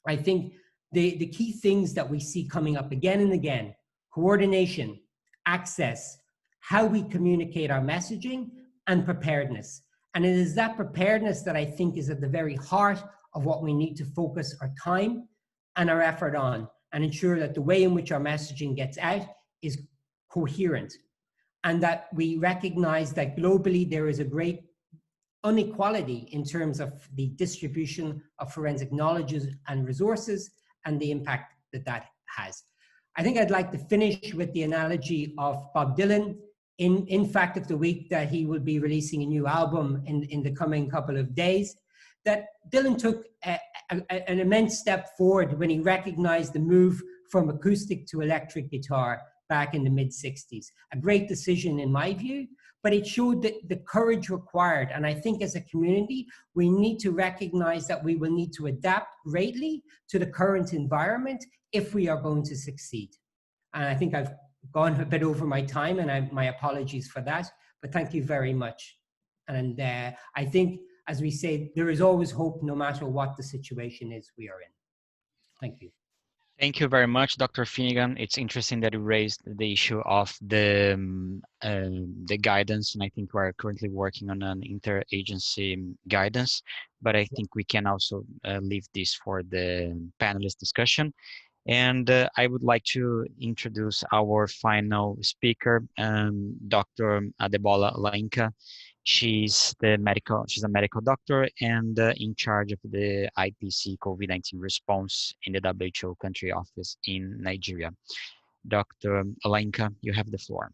I think the key things that we see coming up again and again: coordination, access, how we communicate our messaging, and preparedness. And it is that preparedness that I think is at the very heart of what we need to focus our time and our effort on, and ensure that the way in which our messaging gets out is coherent, and that we recognize that globally there is a great inequality in terms of the distribution of forensic knowledge and resources and the impact that that has. I think I'd like to finish with the analogy of Bob Dylan. In Fact of the Week, that he will be releasing a new album in the coming couple of days, that Dylan took an immense step forward when he recognized the move from acoustic to electric guitar back in the mid-60s. A great decision in my view, but it showed the courage required. And I think as a community, we need to recognize that we will need to adapt greatly to the current environment if we are going to succeed. And I think I've gone a bit over my time, and my apologies for that, but thank you very much. And I think, as we say, there is always hope no matter what the situation is we are in. Thank you. Thank you very much, Dr. Finnegan. It's interesting that you raised the issue of the guidance, and I think we're currently working on an interagency guidance, but I think we can also leave this for the panelist discussion. And I would like to introduce our final speaker, Dr. Adebola Lainka. She's a medical doctor and in charge of the IPC COVID-19 response in the WHO country office in Nigeria. Dr. Lainka, you have the floor.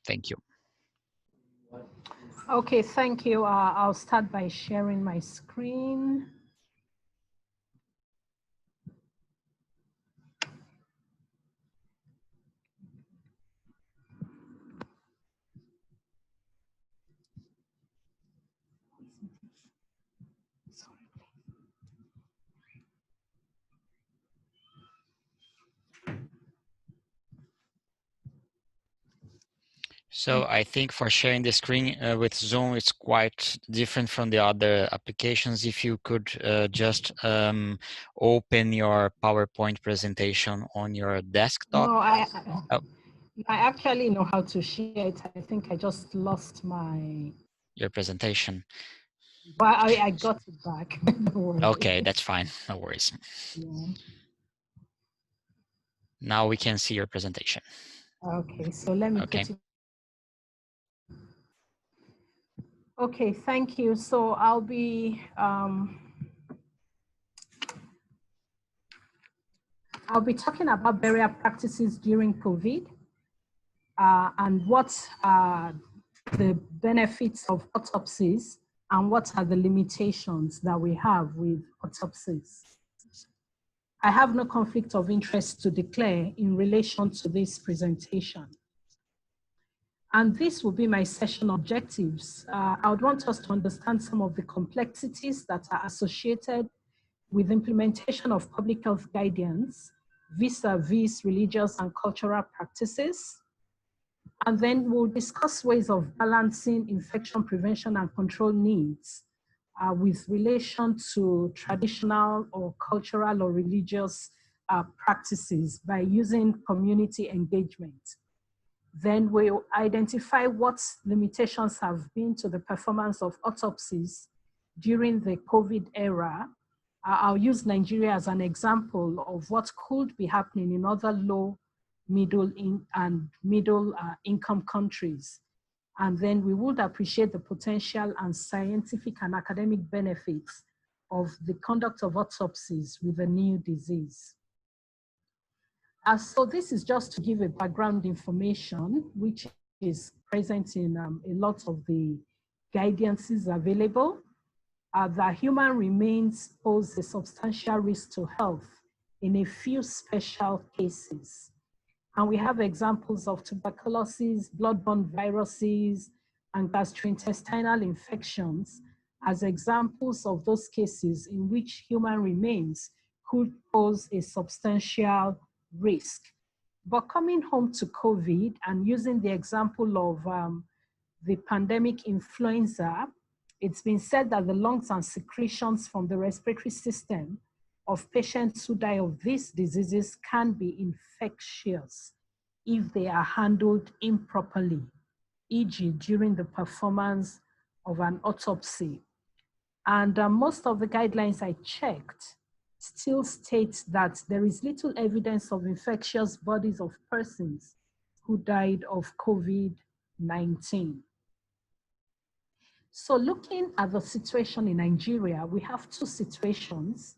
Thank you. Okay, thank you. I'll start by sharing my screen. So I think for sharing the screen with Zoom, it's quite different from the other applications. If you could just open your PowerPoint presentation on your desktop. No, Oh. I actually know how to share it. I think I just lost your presentation. But I got it back. Don't worry. Okay, that's fine. No worries. Yeah. Now we can see your presentation. Okay, so let me put it. Okay, thank you. So I'll be talking about burial practices during COVID and what are the benefits of autopsies and what are the limitations that we have with autopsies. I have no conflict of interest to declare in relation to this presentation. And this will be my session objectives. I would want us to understand some of the complexities that are associated with implementation of public health guidance vis-a-vis religious and cultural practices. And then we'll discuss ways of balancing infection prevention and control needs with relation to traditional or cultural or religious practices by using community engagement. Then we'll identify what limitations have been to the performance of autopsies during the COVID era. I'll use Nigeria as an example of what could be happening in other low, middle income countries. And then we would appreciate the potential and scientific and academic benefits of the conduct of autopsies with a new disease. So this is just to give a background information, which is present in a lot of the guidances available, that human remains pose a substantial risk to health in a few special cases. And we have examples of tuberculosis, blood-borne viruses, and gastrointestinal infections as examples of those cases in which human remains could pose a substantial risk. But coming home to COVID and using the example of the pandemic influenza, it's been said that the lungs and secretions from the respiratory system of patients who die of these diseases can be infectious if they are handled improperly, e.g. during the performance of an autopsy. And most of the guidelines I checked still state that there is little evidence of infectious bodies of persons who died of COVID-19. So looking at the situation in Nigeria, we have two situations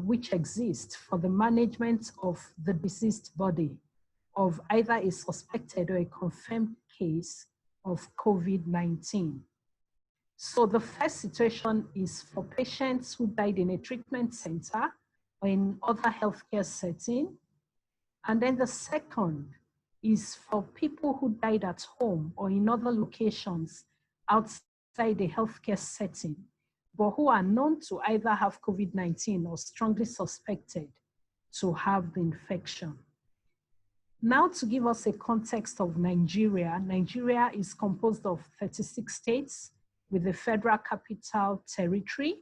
which exist for the management of the deceased body of either a suspected or a confirmed case of COVID-19. So the first situation is for patients who died in a treatment center or in other healthcare setting. And then the second is for people who died at home or in other locations outside the healthcare setting, but who are known to either have COVID-19 or strongly suspected to have the infection. Now, to give us a context of Nigeria, Nigeria is composed of 36 states with a federal capital territory,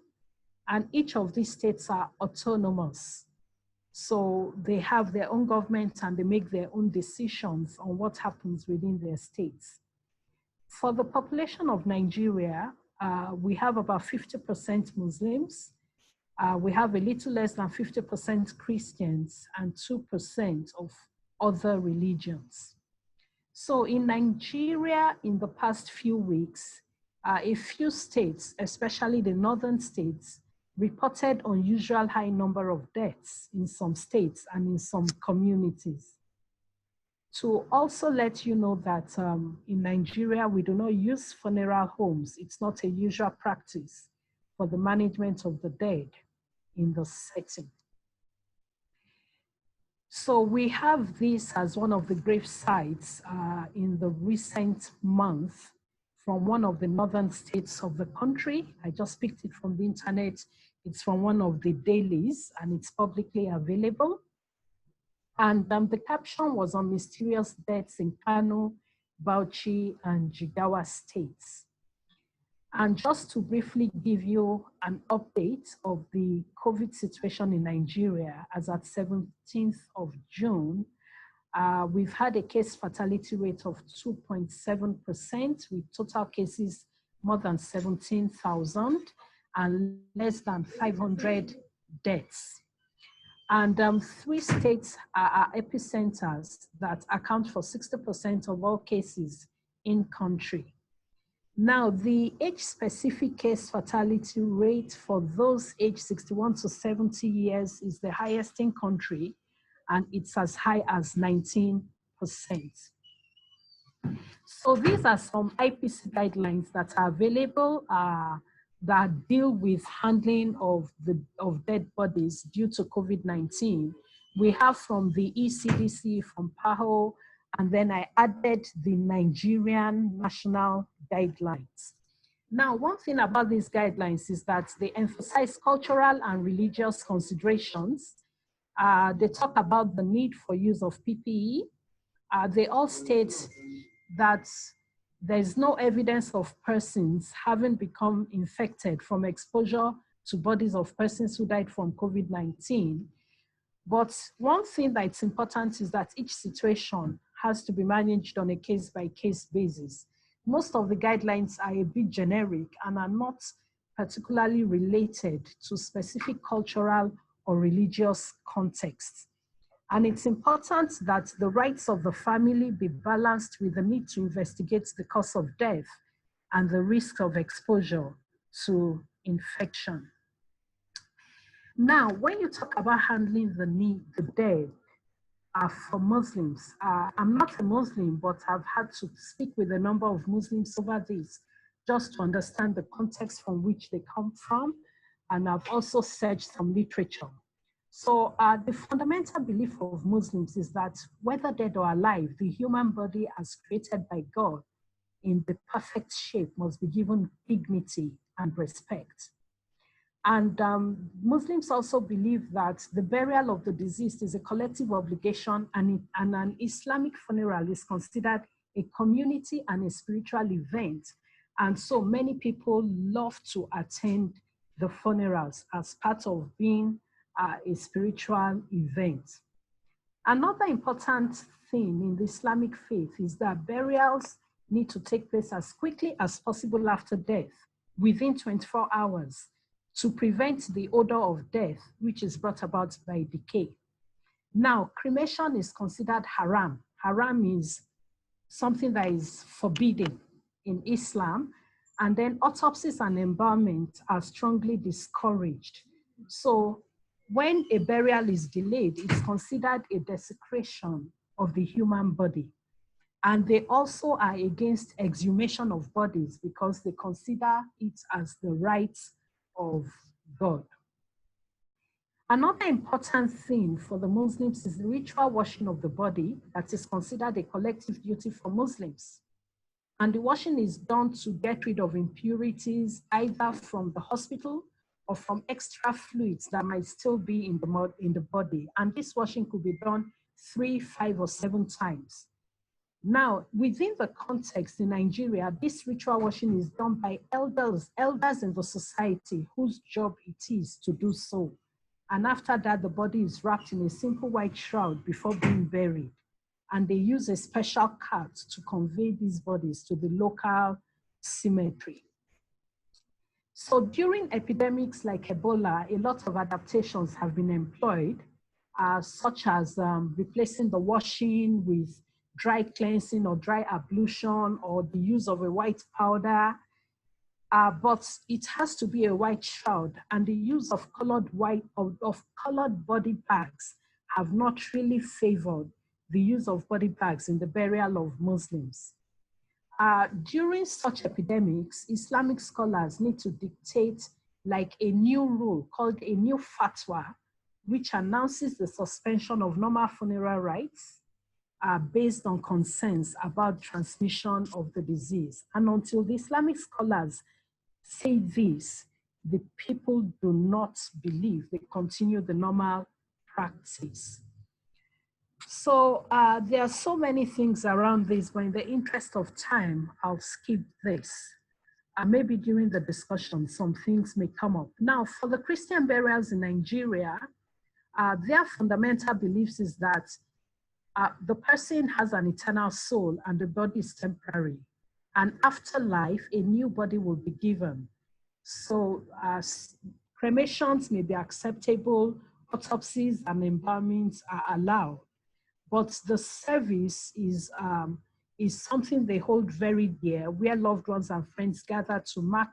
and each of these states are autonomous. So they have their own government and they make their own decisions on what happens within their states. For the population of Nigeria, we have about 50% Muslims. We have a little less than 50% Christians and 2% of other religions. So in Nigeria, in the past few weeks, a few states, especially the northern states, reported unusual high number of deaths in some states and in some communities. To also let you know that in Nigeria, we do not use funeral homes. It's not a usual practice for the management of the dead in the setting. So we have this as one of the grave sites in the recent month from one of the northern states of the country. I just picked it from the internet. It's from one of the dailies and it's publicly available. And the caption was on mysterious deaths in Kano, Bauchi, and Jigawa states. And just to briefly give you an update of the COVID situation in Nigeria, as at 17th of June, we've had a case fatality rate of 2.7% with total cases more than 17,000 and less than 500 deaths. And 3 states are epicenters that account for 60% of all cases in country. Now, the age-specific case fatality rate for those aged 61 to 70 years is the highest in country, and it's as high as 19%. So these are some IPC guidelines that are available that deal with handling of dead bodies due to COVID-19. We have from the ECDC, from PAHO, and then I added the Nigerian national guidelines. Now, one thing about these guidelines is that they emphasize cultural and religious considerations. They talk about the need for use of PPE. They all state that there's no evidence of persons having become infected from exposure to bodies of persons who died from COVID-19. But one thing that's important is that each situation has to be managed on a case-by-case basis. Most of the guidelines are a bit generic and are not particularly related to specific cultural or religious contexts. And it's important that the rights of the family be balanced with the need to investigate the cause of death and the risk of exposure to infection. Now, when you talk about handling the dead for Muslims, I'm not a Muslim, but I've had to speak with a number of Muslims over this just to understand the context from which they come from. And I've also searched some literature. So the fundamental belief of Muslims is that whether dead or alive, the human body as created by God in the perfect shape must be given dignity and respect. And Muslims also believe that the burial of the deceased is a collective obligation, and an Islamic funeral is considered a community and a spiritual event. And so many people love to attend the funerals as part of being a spiritual event. Another important thing in the Islamic faith is that burials need to take place as quickly as possible after death, within 24 hours, to prevent the odor of death, which is brought about by decay. Now, cremation is considered haram. Haram is something that is forbidden in Islam, and then autopsies and embalmment are strongly discouraged. So when a burial is delayed, it's considered a desecration of the human body. And they also are against exhumation of bodies because they consider it as the right of God. Another important thing for the Muslims is the ritual washing of the body that is considered a collective duty for Muslims. And the washing is done to get rid of impurities, either from the hospital or from extra fluids that might still be in the body. And this washing could be done 3, 5, or 7 times. Now, within the context in Nigeria, this ritual washing is done by elders in the society whose job it is to do so. And after that, the body is wrapped in a simple white shroud before being buried. And they use a special cart to convey these bodies to the local cemetery. So during epidemics like Ebola, a lot of adaptations have been employed, such as replacing the washing with dry cleansing or dry ablution, or the use of a white powder. But it has to be a white shroud, and the use of colored colored body bags have not really favored the use of body bags in the burial of Muslims. During such epidemics, Islamic scholars need to dictate like a new rule called a new fatwa, which announces the suspension of normal funeral rites based on concerns about transmission of the disease. And until the Islamic scholars say this, the people do not believe, they continue the normal practice. So there are so many things around this, but in the interest of time, I'll skip this. Maybe during the discussion, some things may come up. Now, for the Christian burials in Nigeria, their fundamental beliefs is that the person has an eternal soul and the body is temporary. And after life, a new body will be given. So cremations may be acceptable, autopsies and embalmings are allowed. But the service is something they hold very dear, where loved ones and friends gather to mark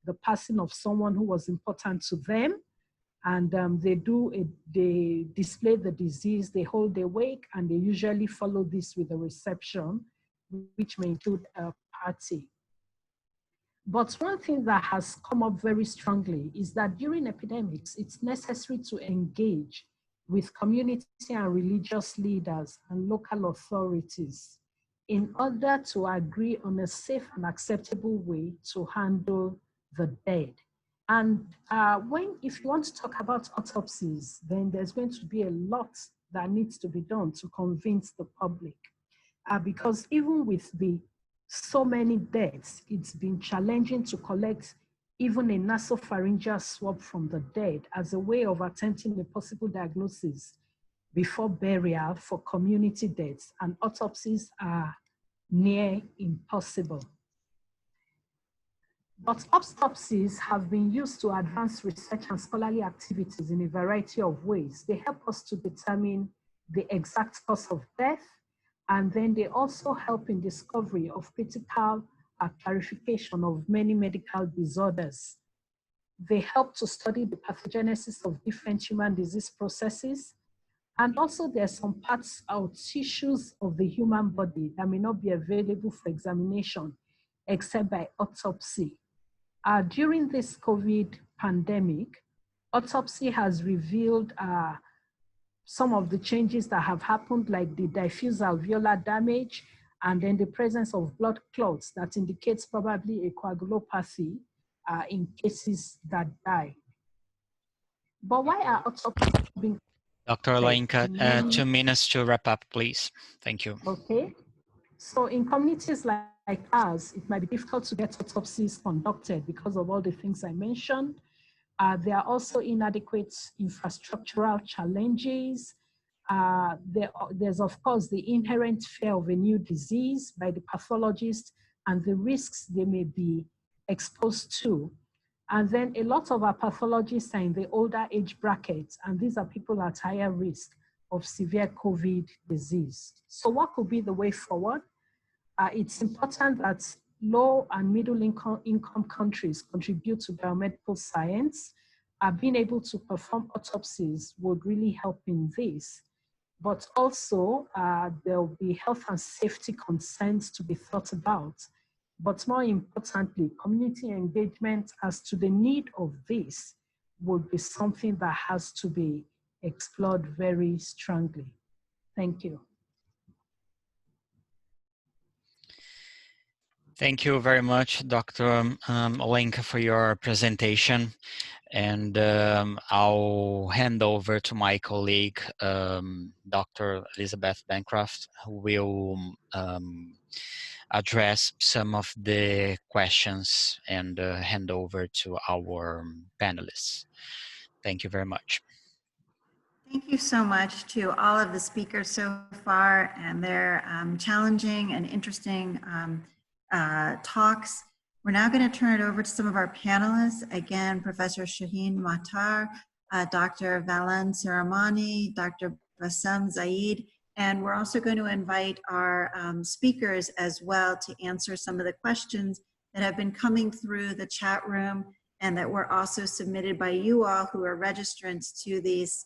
the passing of someone who was important to them. And they display the disease, they hold a wake, and they usually follow this with a reception, which may include a party. But one thing that has come up very strongly is that during epidemics, it's necessary to engage with community and religious leaders and local authorities in order to agree on a safe and acceptable way to handle the dead. And if you want to talk about autopsies, then there's going to be a lot that needs to be done to convince the public. Because even with so many deaths, it's been challenging to collect even a nasopharyngeal swab from the dead as a way of attempting a possible diagnosis before burial for community deaths, and autopsies are near impossible. But autopsies have been used to advance research and scholarly activities in a variety of ways. They help us to determine the exact cause of death, and then they also help in discovery of critical clarification of many medical disorders. They help to study the pathogenesis of different human disease processes. And also there are some parts or tissues of the human body that may not be available for examination except by autopsy. During this COVID pandemic, autopsy has revealed some of the changes that have happened, like the diffuse alveolar damage, and then the presence of blood clots that indicates probably a coagulopathy in cases that die. But why are autopsies being... Dr. Olenka, 2 minutes to wrap up, please. Thank you. Okay. So in communities like ours, it might be difficult to get autopsies conducted because of all the things I mentioned. There are also inadequate infrastructural challenges. There's of course the inherent fear of a new disease by the pathologist and the risks they may be exposed to. And then a lot of our pathologists are in the older age brackets, and these are people at higher risk of severe COVID disease. So what could be the way forward? It's important that low and middle income countries contribute to biomedical science. Being able to perform autopsies would really help in this. But also there will be health and safety concerns to be thought about. But more importantly, community engagement as to the need of this would be something that has to be explored very strongly. Thank you. Thank you very much, Dr. Olenka, for your presentation. And I'll hand over to my colleague, Dr. Elizabeth Bancroft, who will address some of the questions and hand over to our panelists. Thank you very much. Thank you so much to all of the speakers so far and their challenging and interesting talks. We're now going to turn it over to some of our panelists. Again, Professor Shaheen Mahtar, Dr. Valan Saramani, Dr. Bassam Zaid, and we're also going to invite our speakers as well to answer some of the questions that have been coming through the chat room and that were also submitted by you all who are registrants to these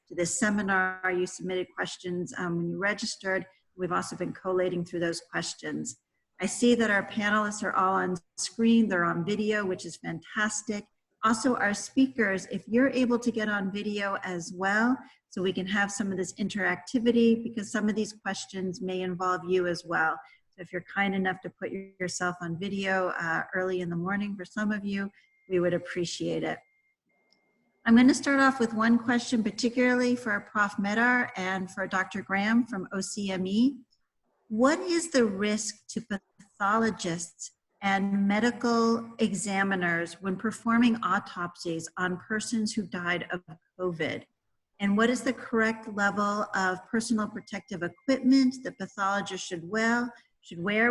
to this seminar. You submitted questions when you registered. We've also been collating through those questions. I see that our panelists are all on screen. They're on video, which is fantastic. Also, our speakers, if you're able to get on video as well, so we can have some of this interactivity, because some of these questions may involve you as well. So if you're kind enough to put yourself on video early in the morning for some of you, we would appreciate it. I'm going to start off with one question, particularly for Prof. Medar and for Dr. Graham from OCME. What is the risk to pathologists and medical examiners when performing autopsies on persons who died of COVID? And what is the correct level of personal protective equipment that pathologists should wear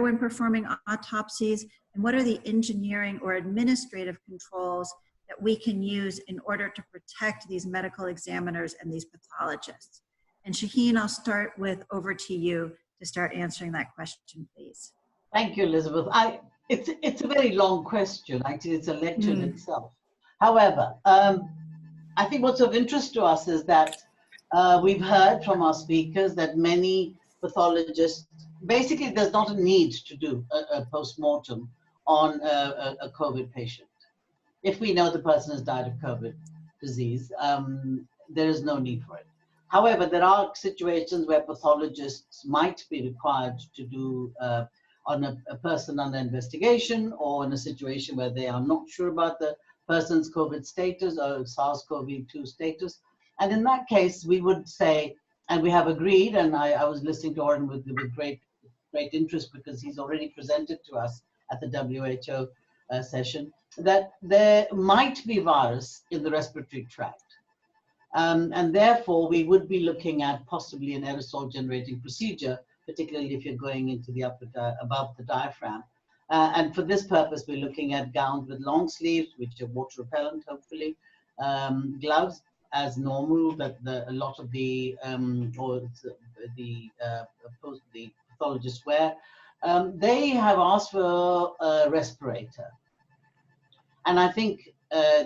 when performing autopsies? And what are the engineering or administrative controls that we can use in order to protect these medical examiners and these pathologists? And Shaheen, I'll start with over to you to start answering that question, please. Thank you, Elizabeth. It's a very long question. Actually, it's a lecture in itself. However, I think what's of interest to us is that we've heard from our speakers that many pathologists, basically there's not a need to do a post-mortem on a COVID patient. If we know the person has died of COVID disease, there is no need for it. However, there are situations where pathologists might be required to do on a person under investigation, or in a situation where they are not sure about the person's COVID status or SARS-CoV-2 status. And in that case, we would say, and we have agreed, and I was listening to Oren with great interest because he's already presented to us at the WHO session, that there might be virus in the respiratory tract. And therefore, we would be looking at possibly an aerosol generating procedure, particularly if you're going into the above the diaphragm. And for this purpose, we're looking at gowns with long sleeves, which are water repellent, hopefully, gloves as normal, but a lot of the pathologists wear. They have asked for a respirator. And I think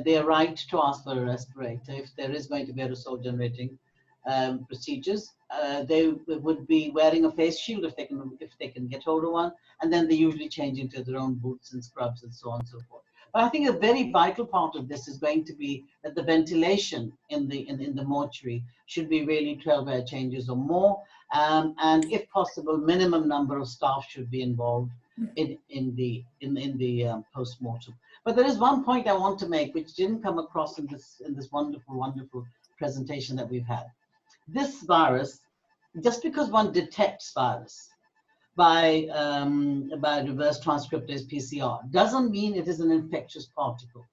they're right to ask for a respirator. If there is going to be aerosol generating procedures, they would be wearing a face shield if they can get hold of one, and then they usually change into their own boots and scrubs and so on and so forth. But I think a very vital part of this is going to be that the ventilation in the mortuary should be really 12 air changes or more, and if possible, minimum number of staff should be involved in the post-mortem. But there is one point I want to make which didn't come across in this wonderful presentation that we've had. This virus, just because one detects virus by reverse transcriptase PCR, doesn't mean it is an infectious particle.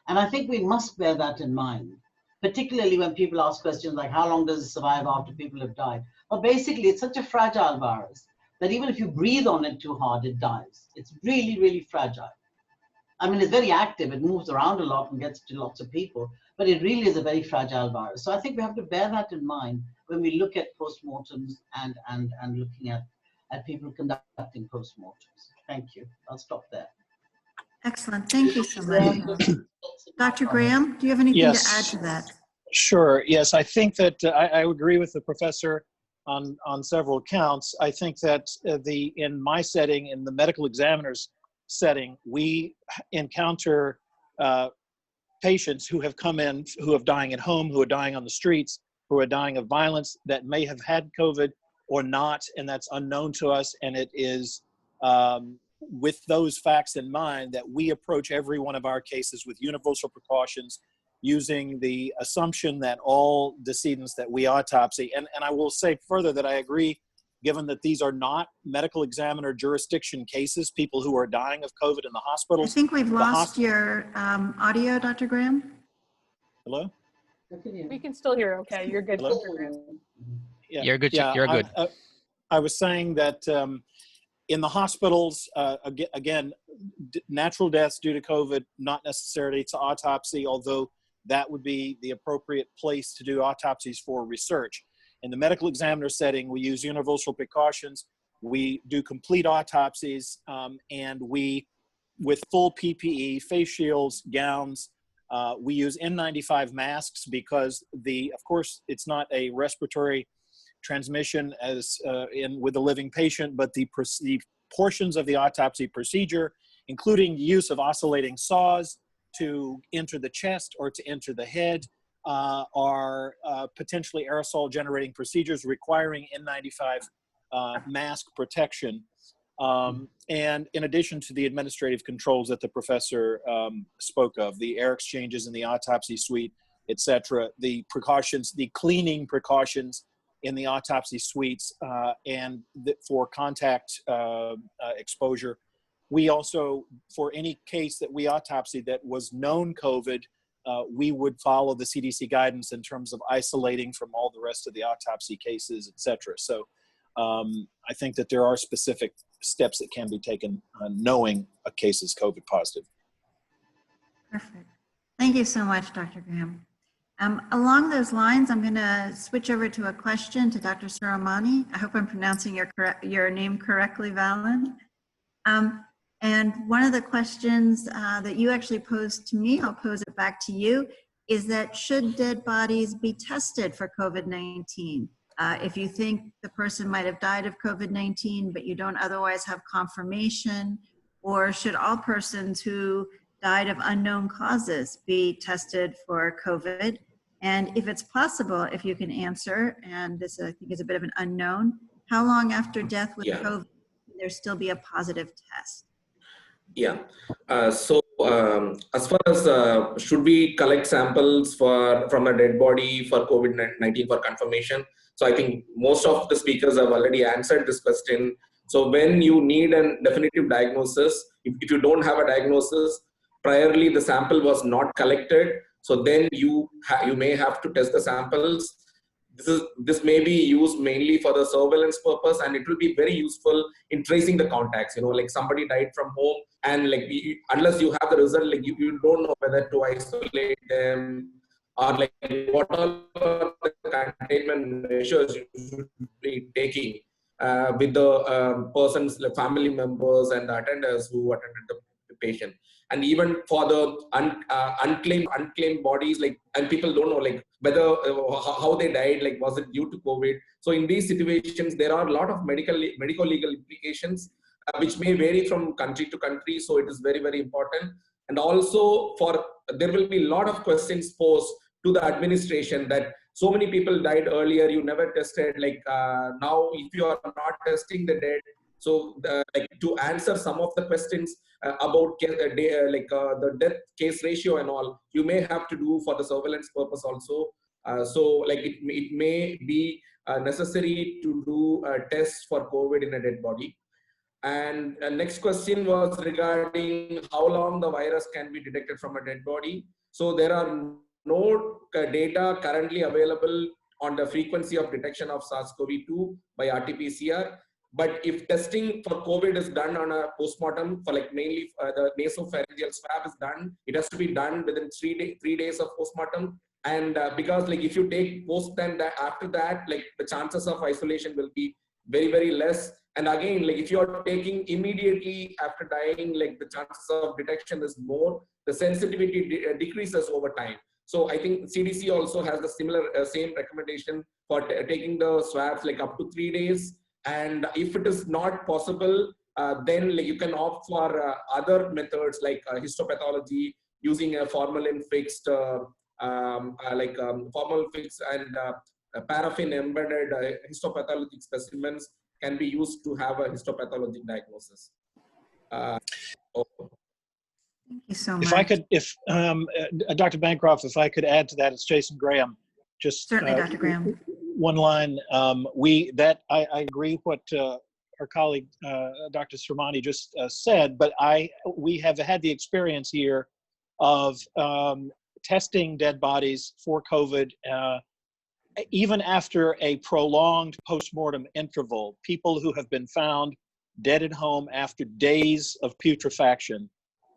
And I think we must bear that in mind, particularly when people ask questions like, how long does it survive after people have died? Well, basically, it's such a fragile virus that even if you breathe on it too hard, it dies. It's really, really fragile. I mean, it's very active. It moves around a lot and gets to lots of people, but it really is a very fragile virus. So I think we have to bear that in mind when we look at postmortems and looking at people conducting postmortems. Thank you. I'll stop there. Excellent. Thank you so much. Dr. Graham, do you have anything to add to that? Sure. Yes, I think that I agree with the professor on several counts. I think that in my setting, in the medical examiner's setting, we encounter patients who have come in, who are dying at home, who are dying on the streets, who are dying of violence, that may have had COVID or not, and that's unknown to us. And it is with those facts in mind that we approach every one of our cases with universal precautions, using the assumption that all decedents that we autopsy, and I will say further that I agree, given that these are not medical examiner jurisdiction cases, people who are dying of COVID in the hospitals. I think we've lost your audio, Dr. Graham. Hello? We can still hear. Okay, you're good. Hello? Yeah. You're good. Yeah, You're good. I was saying that in the hospitals, again, natural deaths due to COVID, not necessarily to autopsy, although that would be the appropriate place to do autopsies for research. In the medical examiner setting, we use universal precautions. We do complete autopsies, and we, with full PPE, face shields, gowns, we use N95 masks because of course, it's not a respiratory transmission as with a living patient, but the portions of the autopsy procedure, including use of oscillating saws to enter the chest or to enter the head, are potentially aerosol generating procedures requiring N95 mask protection. And in addition to the administrative controls that the professor spoke of, the air exchanges in the autopsy suite, etc., the precautions, the cleaning precautions in the autopsy suites, and for contact exposure. We also, for any case that we autopsy that was known COVID, we would follow the CDC guidance in terms of isolating from all the rest of the autopsy cases, etc. So I think that there are specific steps that can be taken knowing a case is COVID positive. Perfect. Thank you so much, Dr. Graham. Along those lines, I'm going to switch over to a question to Dr. Suramani. I hope I'm pronouncing your name correctly, Valen. And one of the questions that you actually posed to me, I'll pose it back to you, is that should dead bodies be tested for COVID-19? If you think the person might have died of COVID-19, but you don't otherwise have confirmation, or should all persons who died of unknown causes be tested for COVID? And if it's possible, if you can answer, and this I think is a bit of an unknown, how long after death with COVID can there still be a positive test? Yeah. As far as should we collect samples from a dead body for COVID-19 for confirmation? So I think most of the speakers have already answered this question. So when you need a definitive diagnosis, if you don't have a diagnosis, priorly the sample was not collected, so then you may have to test the samples. This may be used mainly for the surveillance purpose, and it will be very useful in tracing the contacts. You know, like somebody died from home, and like unless you have the result, like you don't know whether to isolate them or like what are the containment measures you should be taking with the person's family members and the attenders who attended the patient. And even for the unclaimed bodies, like, and people don't know like whether how they died, like was it due to COVID? So in these situations, there are a lot of medical legal implications which may vary from country to country. So it is very, very important. And also there will be a lot of questions posed to the administration that so many people died earlier, you never tested, like now if you are not testing the dead. So like to answer some of the questions about the death case ratio and all, you may have to do for the surveillance purpose also. So like it may be necessary to do a test for COVID in a dead body. And next question was regarding how long the virus can be detected from a dead body. So there are no data currently available on the frequency of detection of SARS-CoV-2 by RT-PCR. But if testing for COVID is done on a postmortem, for like mainly the nasopharyngeal swab is done, it has to be done within 3 days of postmortem. And because like if you take post then after that, like the chances of isolation will be very, very less. And again, like if you are taking immediately after dying, like the chances of detection is more, the sensitivity decreases over time. So I think CDC also has the similar same recommendation for taking the swabs like up to 3 days. And if it is not possible, then like you can opt for other methods like histopathology using a formalin fixed, formalin fixed and paraffin embedded histopathologic specimens can be used to have a histopathologic diagnosis. Thank you so much. If I could, Dr. Bancroft, if I could add to that, it's Jason Graham. Just certainly, Dr. Graham. One line. I agree what our colleague Dr. Sramani just said, but we have had the experience here of testing dead bodies for COVID, even after a prolonged postmortem interval. People who have been found dead at home after days of putrefaction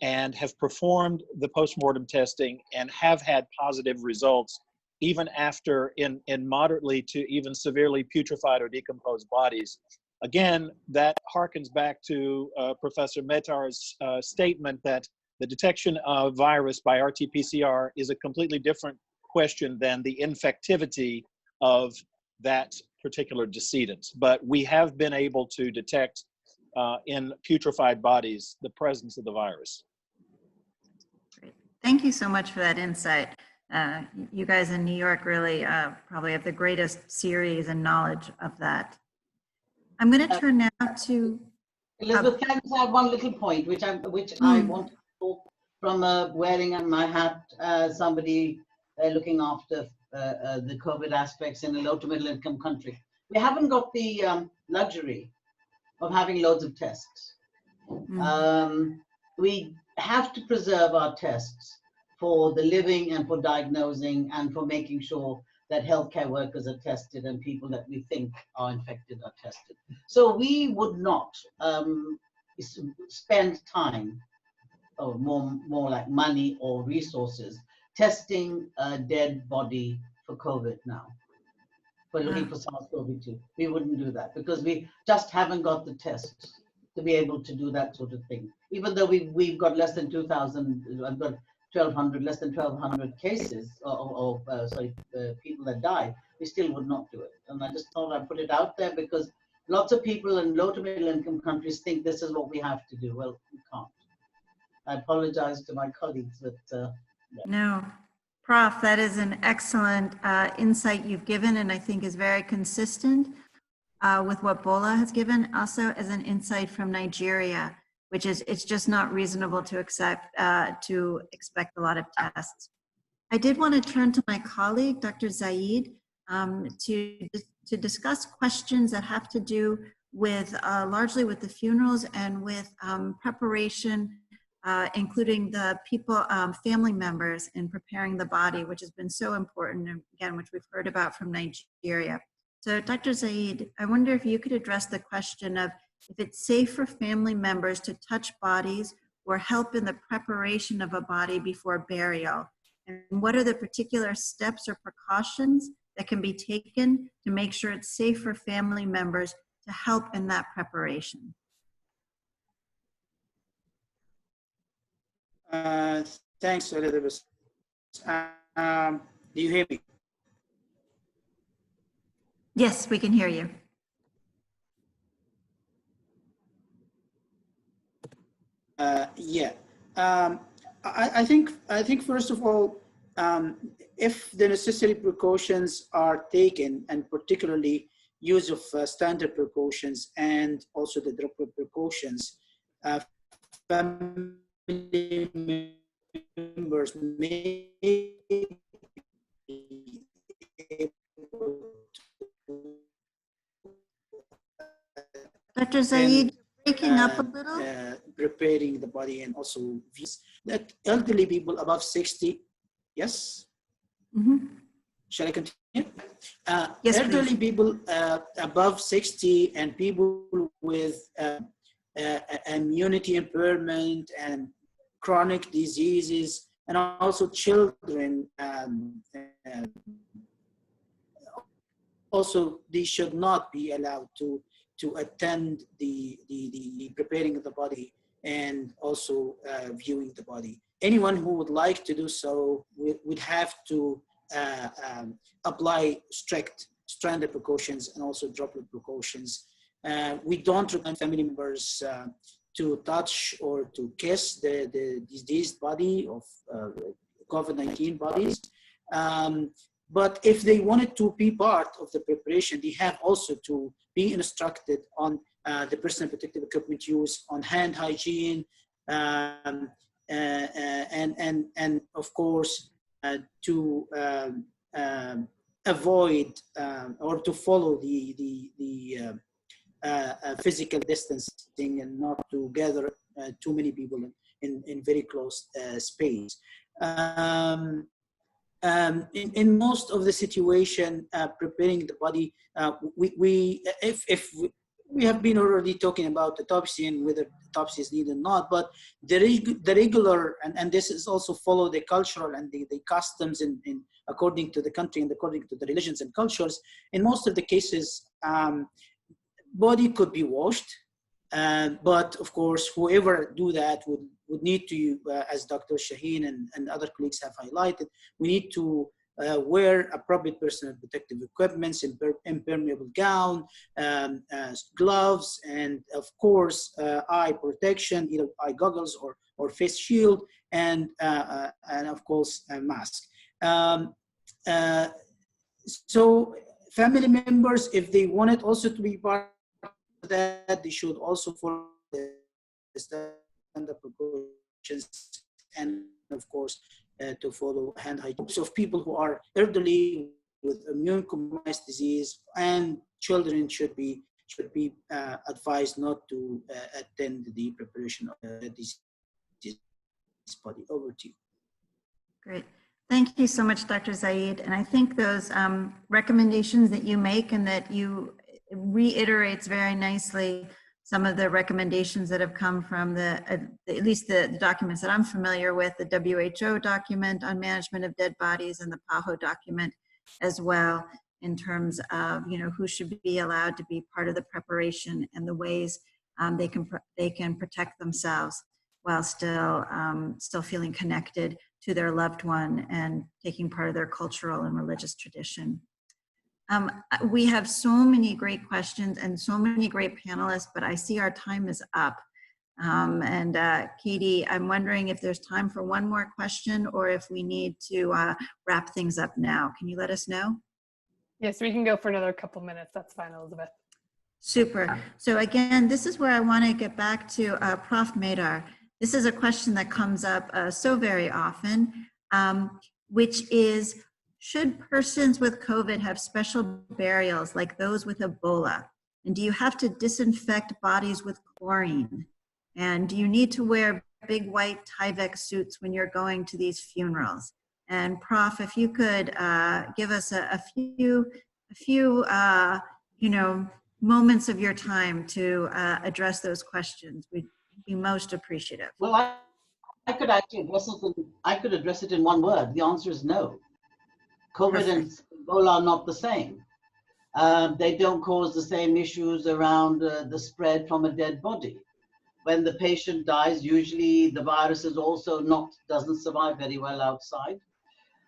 and have performed the postmortem testing and have had positive results, even after in moderately to even severely putrefied or decomposed bodies. Again, that harkens back to Professor Mehtar's statement that the detection of virus by RT-PCR is a completely different question than the infectivity of that particular decedent. But we have been able to detect in putrefied bodies the presence of the virus. Great. Thank you so much for that insight. You guys in New York really probably have the greatest series and knowledge of that. I'm going to turn now to Elizabeth. Can I just add one little point, which I want to talk from wearing my hat, somebody looking after the COVID aspects in a low to middle income country. We haven't got the luxury of having loads of tests. We have to preserve our tests for the living and for diagnosing and for making sure that healthcare workers are tested and people that we think are infected are tested. So we would not spend time, or more like money or resources, testing a dead body for COVID now. We're looking for SARS-CoV-2. We wouldn't do that because we just haven't got the tests to be able to do that sort of thing. Even though we've got less than 2,000, I've got 1,200, less than 1,200 cases of people that died, we still would not do it. And I just thought I'd put it out there because lots of people in low to middle income countries think this is what we have to do. Well, we can't. I apologize to my colleagues, but yeah. No, Prof, that is an excellent insight you've given, and I think is very consistent with what Bola has given, also as an insight from Nigeria, which is it's just not reasonable to expect a lot of tests. I did want to turn to my colleague, Dr. Zaid, to discuss questions that have to do with largely with the funerals and with preparation, including the people, family members in preparing the body, which has been so important, and again, which we've heard about from Nigeria. So Dr. Zaid, I wonder if you could address the question of if it's safe for family members to touch bodies or help in the preparation of a body before burial. And what are the particular steps or precautions that can be taken to make sure it's safe for family members to help in that preparation? Thanks, Elizabeth. Do you hear me? Yes, we can hear you. Yeah. I think first of all, if the necessary precautions are taken, and particularly use of standard precautions and also the droplet precautions, family members may be able to Dr. Zaid, breaking up a little. Preparing the body, and also that elderly people above 60. Yes. Mm-hmm. Shall I continue? Yes, elderly please. People above 60 and people with immunity impairment and chronic diseases, and also children. Also, they should not be allowed to attend the preparing of the body and also viewing the body. Anyone who would like to do so would have to apply strict standard precautions and also droplet precautions. We don't recommend family members to touch or to kiss the diseased body of COVID-19 bodies. But if they wanted to be part of the preparation, they have also to be instructed on the personal protective equipment use, on hand hygiene, and of course to avoid or to follow the physical distancing and not to gather too many people in very close space. In most of the situation, preparing the body, if we have been already talking about autopsy and whether autopsy is needed or not, but the regular, and this is also follow the cultural and the customs in according to the country and according to the religions and cultures. In most of the cases, body could be washed, but of course, whoever do that would need to, as Dr. Shaheen and other colleagues have highlighted, we need to wear appropriate personal protective equipments, impermeable gown, gloves, and of course, eye protection, either eye goggles or face shield, and of course, a mask. So family members, if they want it also to be part of that, they should also follow the standard precautions, and of course, to follow hand hygiene. So of people who are elderly with immune compromised disease and children should be advised not to attend the preparation of the disease body. Over to you. Great. Thank you so much, Dr. Zaid. And I think those recommendations that you make and that you reiterates very nicely some of the recommendations that have come from at least the documents that I'm familiar with, the WHO document on management of dead bodies and the PAHO document as well, in terms of, you know, who should be allowed to be part of the preparation and the ways they can protect themselves while still feeling connected to their loved one and taking part of their cultural and religious tradition. We have so many great questions and so many great panelists, but I see our time is up. Katie, I'm wondering if there's time for one more question or if we need to wrap things up now. Can you let us know? Yes, we can go for another couple minutes. That's fine, Elizabeth. Super. So again, this is where I want to get back to Prof. Madar. This is a question that comes up so very often, which is, should persons with COVID have special burials like those with Ebola? And do you have to disinfect bodies with chlorine? And do you need to wear big white Tyvek suits when you're going to these funerals? And Prof, if you could give us a few moments of your time to address those questions, we'd be most appreciative. Well, I could actually address it in one word. The answer is no. COVID and Ebola are not the same. They don't cause the same issues around the spread from a dead body. When the patient dies, usually the virus is also doesn't survive very well outside.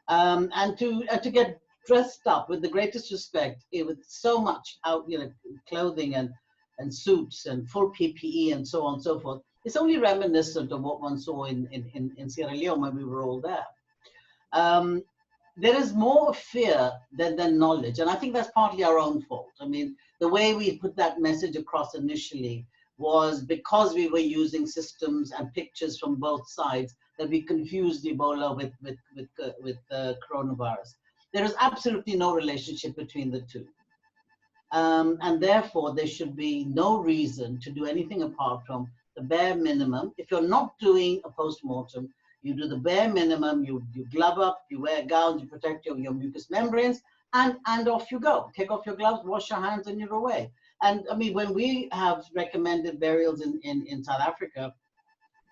And to get dressed up with the greatest respect, with so much clothing and suits and full PPE and so on and so forth, it's only reminiscent of what one saw in Sierra Leone when we were all there. There is more fear than knowledge, and I think that's partly our own fault. I mean, the way we put that message across initially was because we were using systems and pictures from both sides that we confused Ebola with coronavirus. There is absolutely no relationship between the two. And therefore, there should be no reason to do anything apart from the bare minimum. If you're not doing a post-mortem, you do the bare minimum, you glove up, you wear gowns, you protect your mucous membranes, and off you go. Take off your gloves, wash your hands, and you're away. And I mean, when we have recommended burials in South Africa,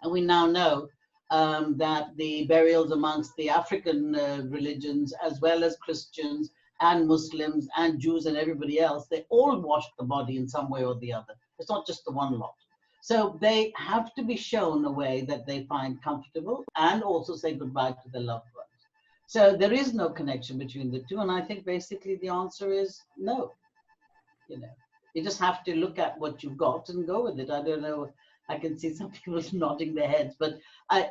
and we now know that the burials amongst the African religions, as well as Christians and Muslims and Jews and everybody else, they all wash the body in some way or the other. It's not just the one lot. So they have to be shown a way that they find comfortable and also say goodbye to their loved ones. So there is no connection between the two. And I think basically the answer is no. You just have to look at what you've got and go with it. I don't know. I can see some people nodding their heads, but I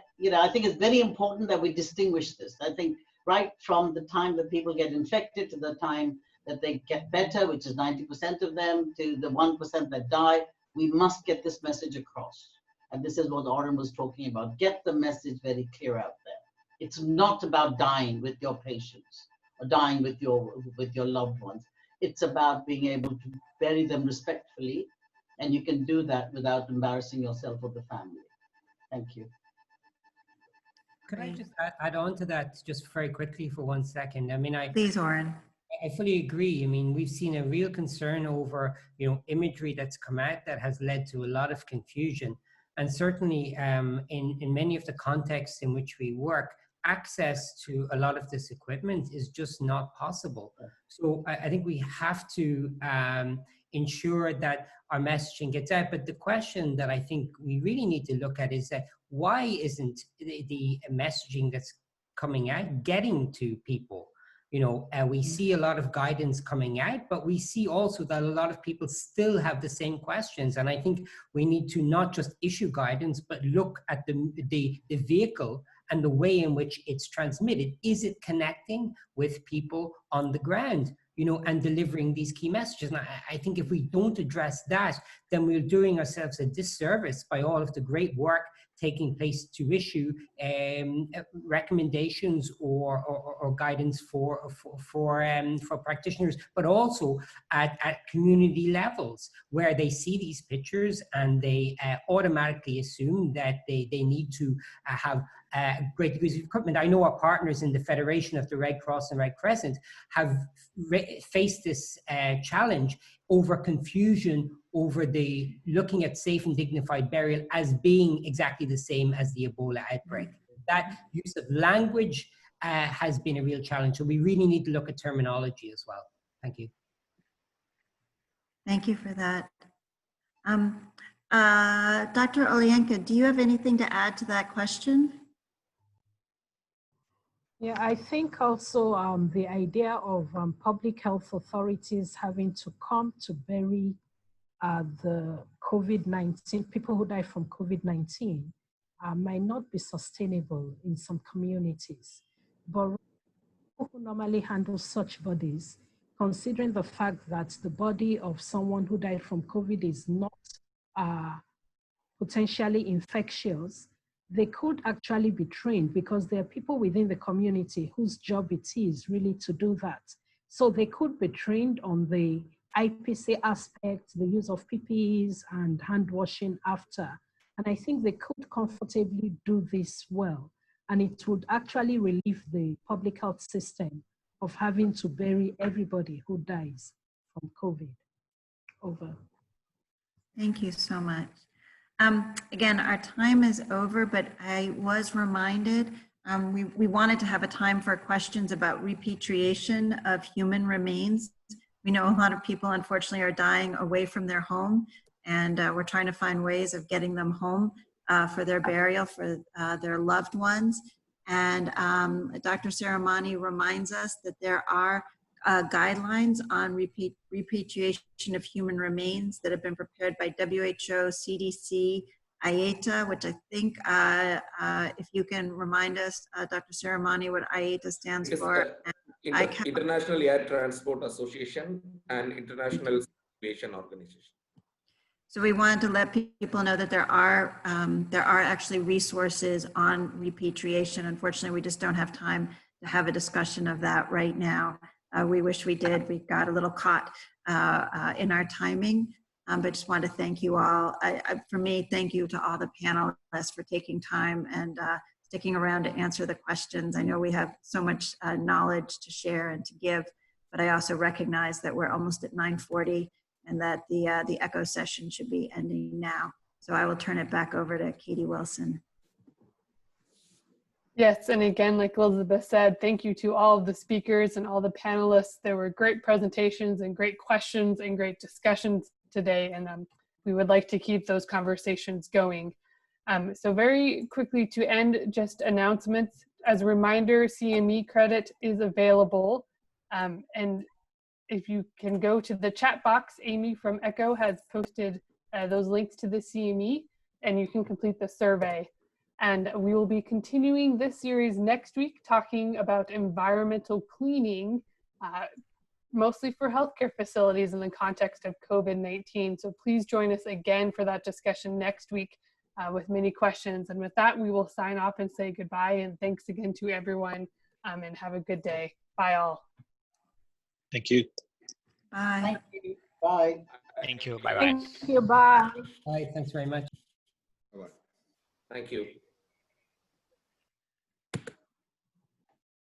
think it's very important that we distinguish this. I think right from the time that people get infected to the time that they get better, which is 90% of them, to the 1% that die, we must get this message across. And this is what Oren was talking about. Get the message very clear out there. It's not about dying with your patients or dying with your loved ones. It's about being able to bury them respectfully, and you can do that without embarrassing yourself or the family. Thank you. Could I just add on to that just very quickly for 1 second? I mean, Please, Oren. I fully agree. I mean, we've seen a real concern over, imagery that's come out that has led to a lot of confusion. And certainly in many of the contexts in which we work, access to a lot of this equipment is just not possible. So I think we have to ensure that our messaging gets out. But the question that I think we really need to look at is that why isn't the messaging that's coming out getting to people? We see a lot of guidance coming out, but we see also that a lot of people still have the same questions. And I think we need to not just issue guidance, but look at the vehicle and the way in which it's transmitted. Is it connecting with people on the ground, and delivering these key messages? And I think if we don't address that, then we're doing ourselves a disservice by all of the great work taking place to issue recommendations or guidance for practitioners, but also at community levels where they see these pictures and they automatically assume that they need to have great degrees of equipment. I know our partners in the Federation of the Red Cross and Red Crescent have faced this challenge over confusion over the looking at safe and dignified burial as being exactly the same as the Ebola outbreak. That use of language has been a real challenge. So we really need to look at terminology as well. Thank you. Thank you for that. Dr. Olienka, do you have anything to add to that question? Yeah, I think also the idea of public health authorities having to come to bury the COVID-19, people who die from COVID-19, might not be sustainable in some communities. But people who normally handle such bodies, considering the fact that the body of someone who died from COVID is not potentially infectious, they could actually be trained, because there are people within the community whose job it is really to do that. So they could be trained on the IPC aspect, the use of PPEs and hand washing after. And I think they could comfortably do this well. And it would actually relieve the public health system of having to bury everybody who dies from COVID. Over. Thank you so much. Again, our time is over, but I was reminded we wanted to have a time for questions about repatriation of human remains. We know a lot of people, unfortunately, are dying away from their home, and we're trying to find ways of getting them home for their burial, for their loved ones. And Dr. Saramani reminds us that there are guidelines on repatriation of human remains that have been prepared by WHO, CDC, IATA, which I think, if you can remind us, Dr. Saramani, what IATA stands for. International Air Transport Association and International Aviation Organization. So we wanted to let people know that there are actually resources on repatriation. Unfortunately, we just don't have time to have a discussion of that right now. We wish we did. We got a little caught in our timing, but just want to thank you all. For me, thank you to all the panelists for taking time and sticking around to answer the questions. I know we have so much knowledge to share and to give, but I also recognize that we're almost at 9:40 and that the ECHO session should be ending now. So I will turn it back over to Katie Wilson. Yes, and again, like Elizabeth said, thank you to all of the speakers and all the panelists. There were great presentations and great questions and great discussions today, and we would like to keep those conversations going. So very quickly to end, just announcements. As a reminder, CME credit is available, and if you can go to the chat box, Amy from ECHO has posted those links to the CME, and you can complete the survey. And we will be continuing this series next week, talking about environmental cleaning, mostly for healthcare facilities in the context of COVID-19. So please join us again for that discussion next week with many questions. And with that, we will sign off and say goodbye. And thanks again to everyone, and have a good day. Bye all. Thank you. Bye. Thank you. Bye. Thank you. Bye-bye. Thank you. Bye. Bye. Thanks very much. Bye-bye. Thank you.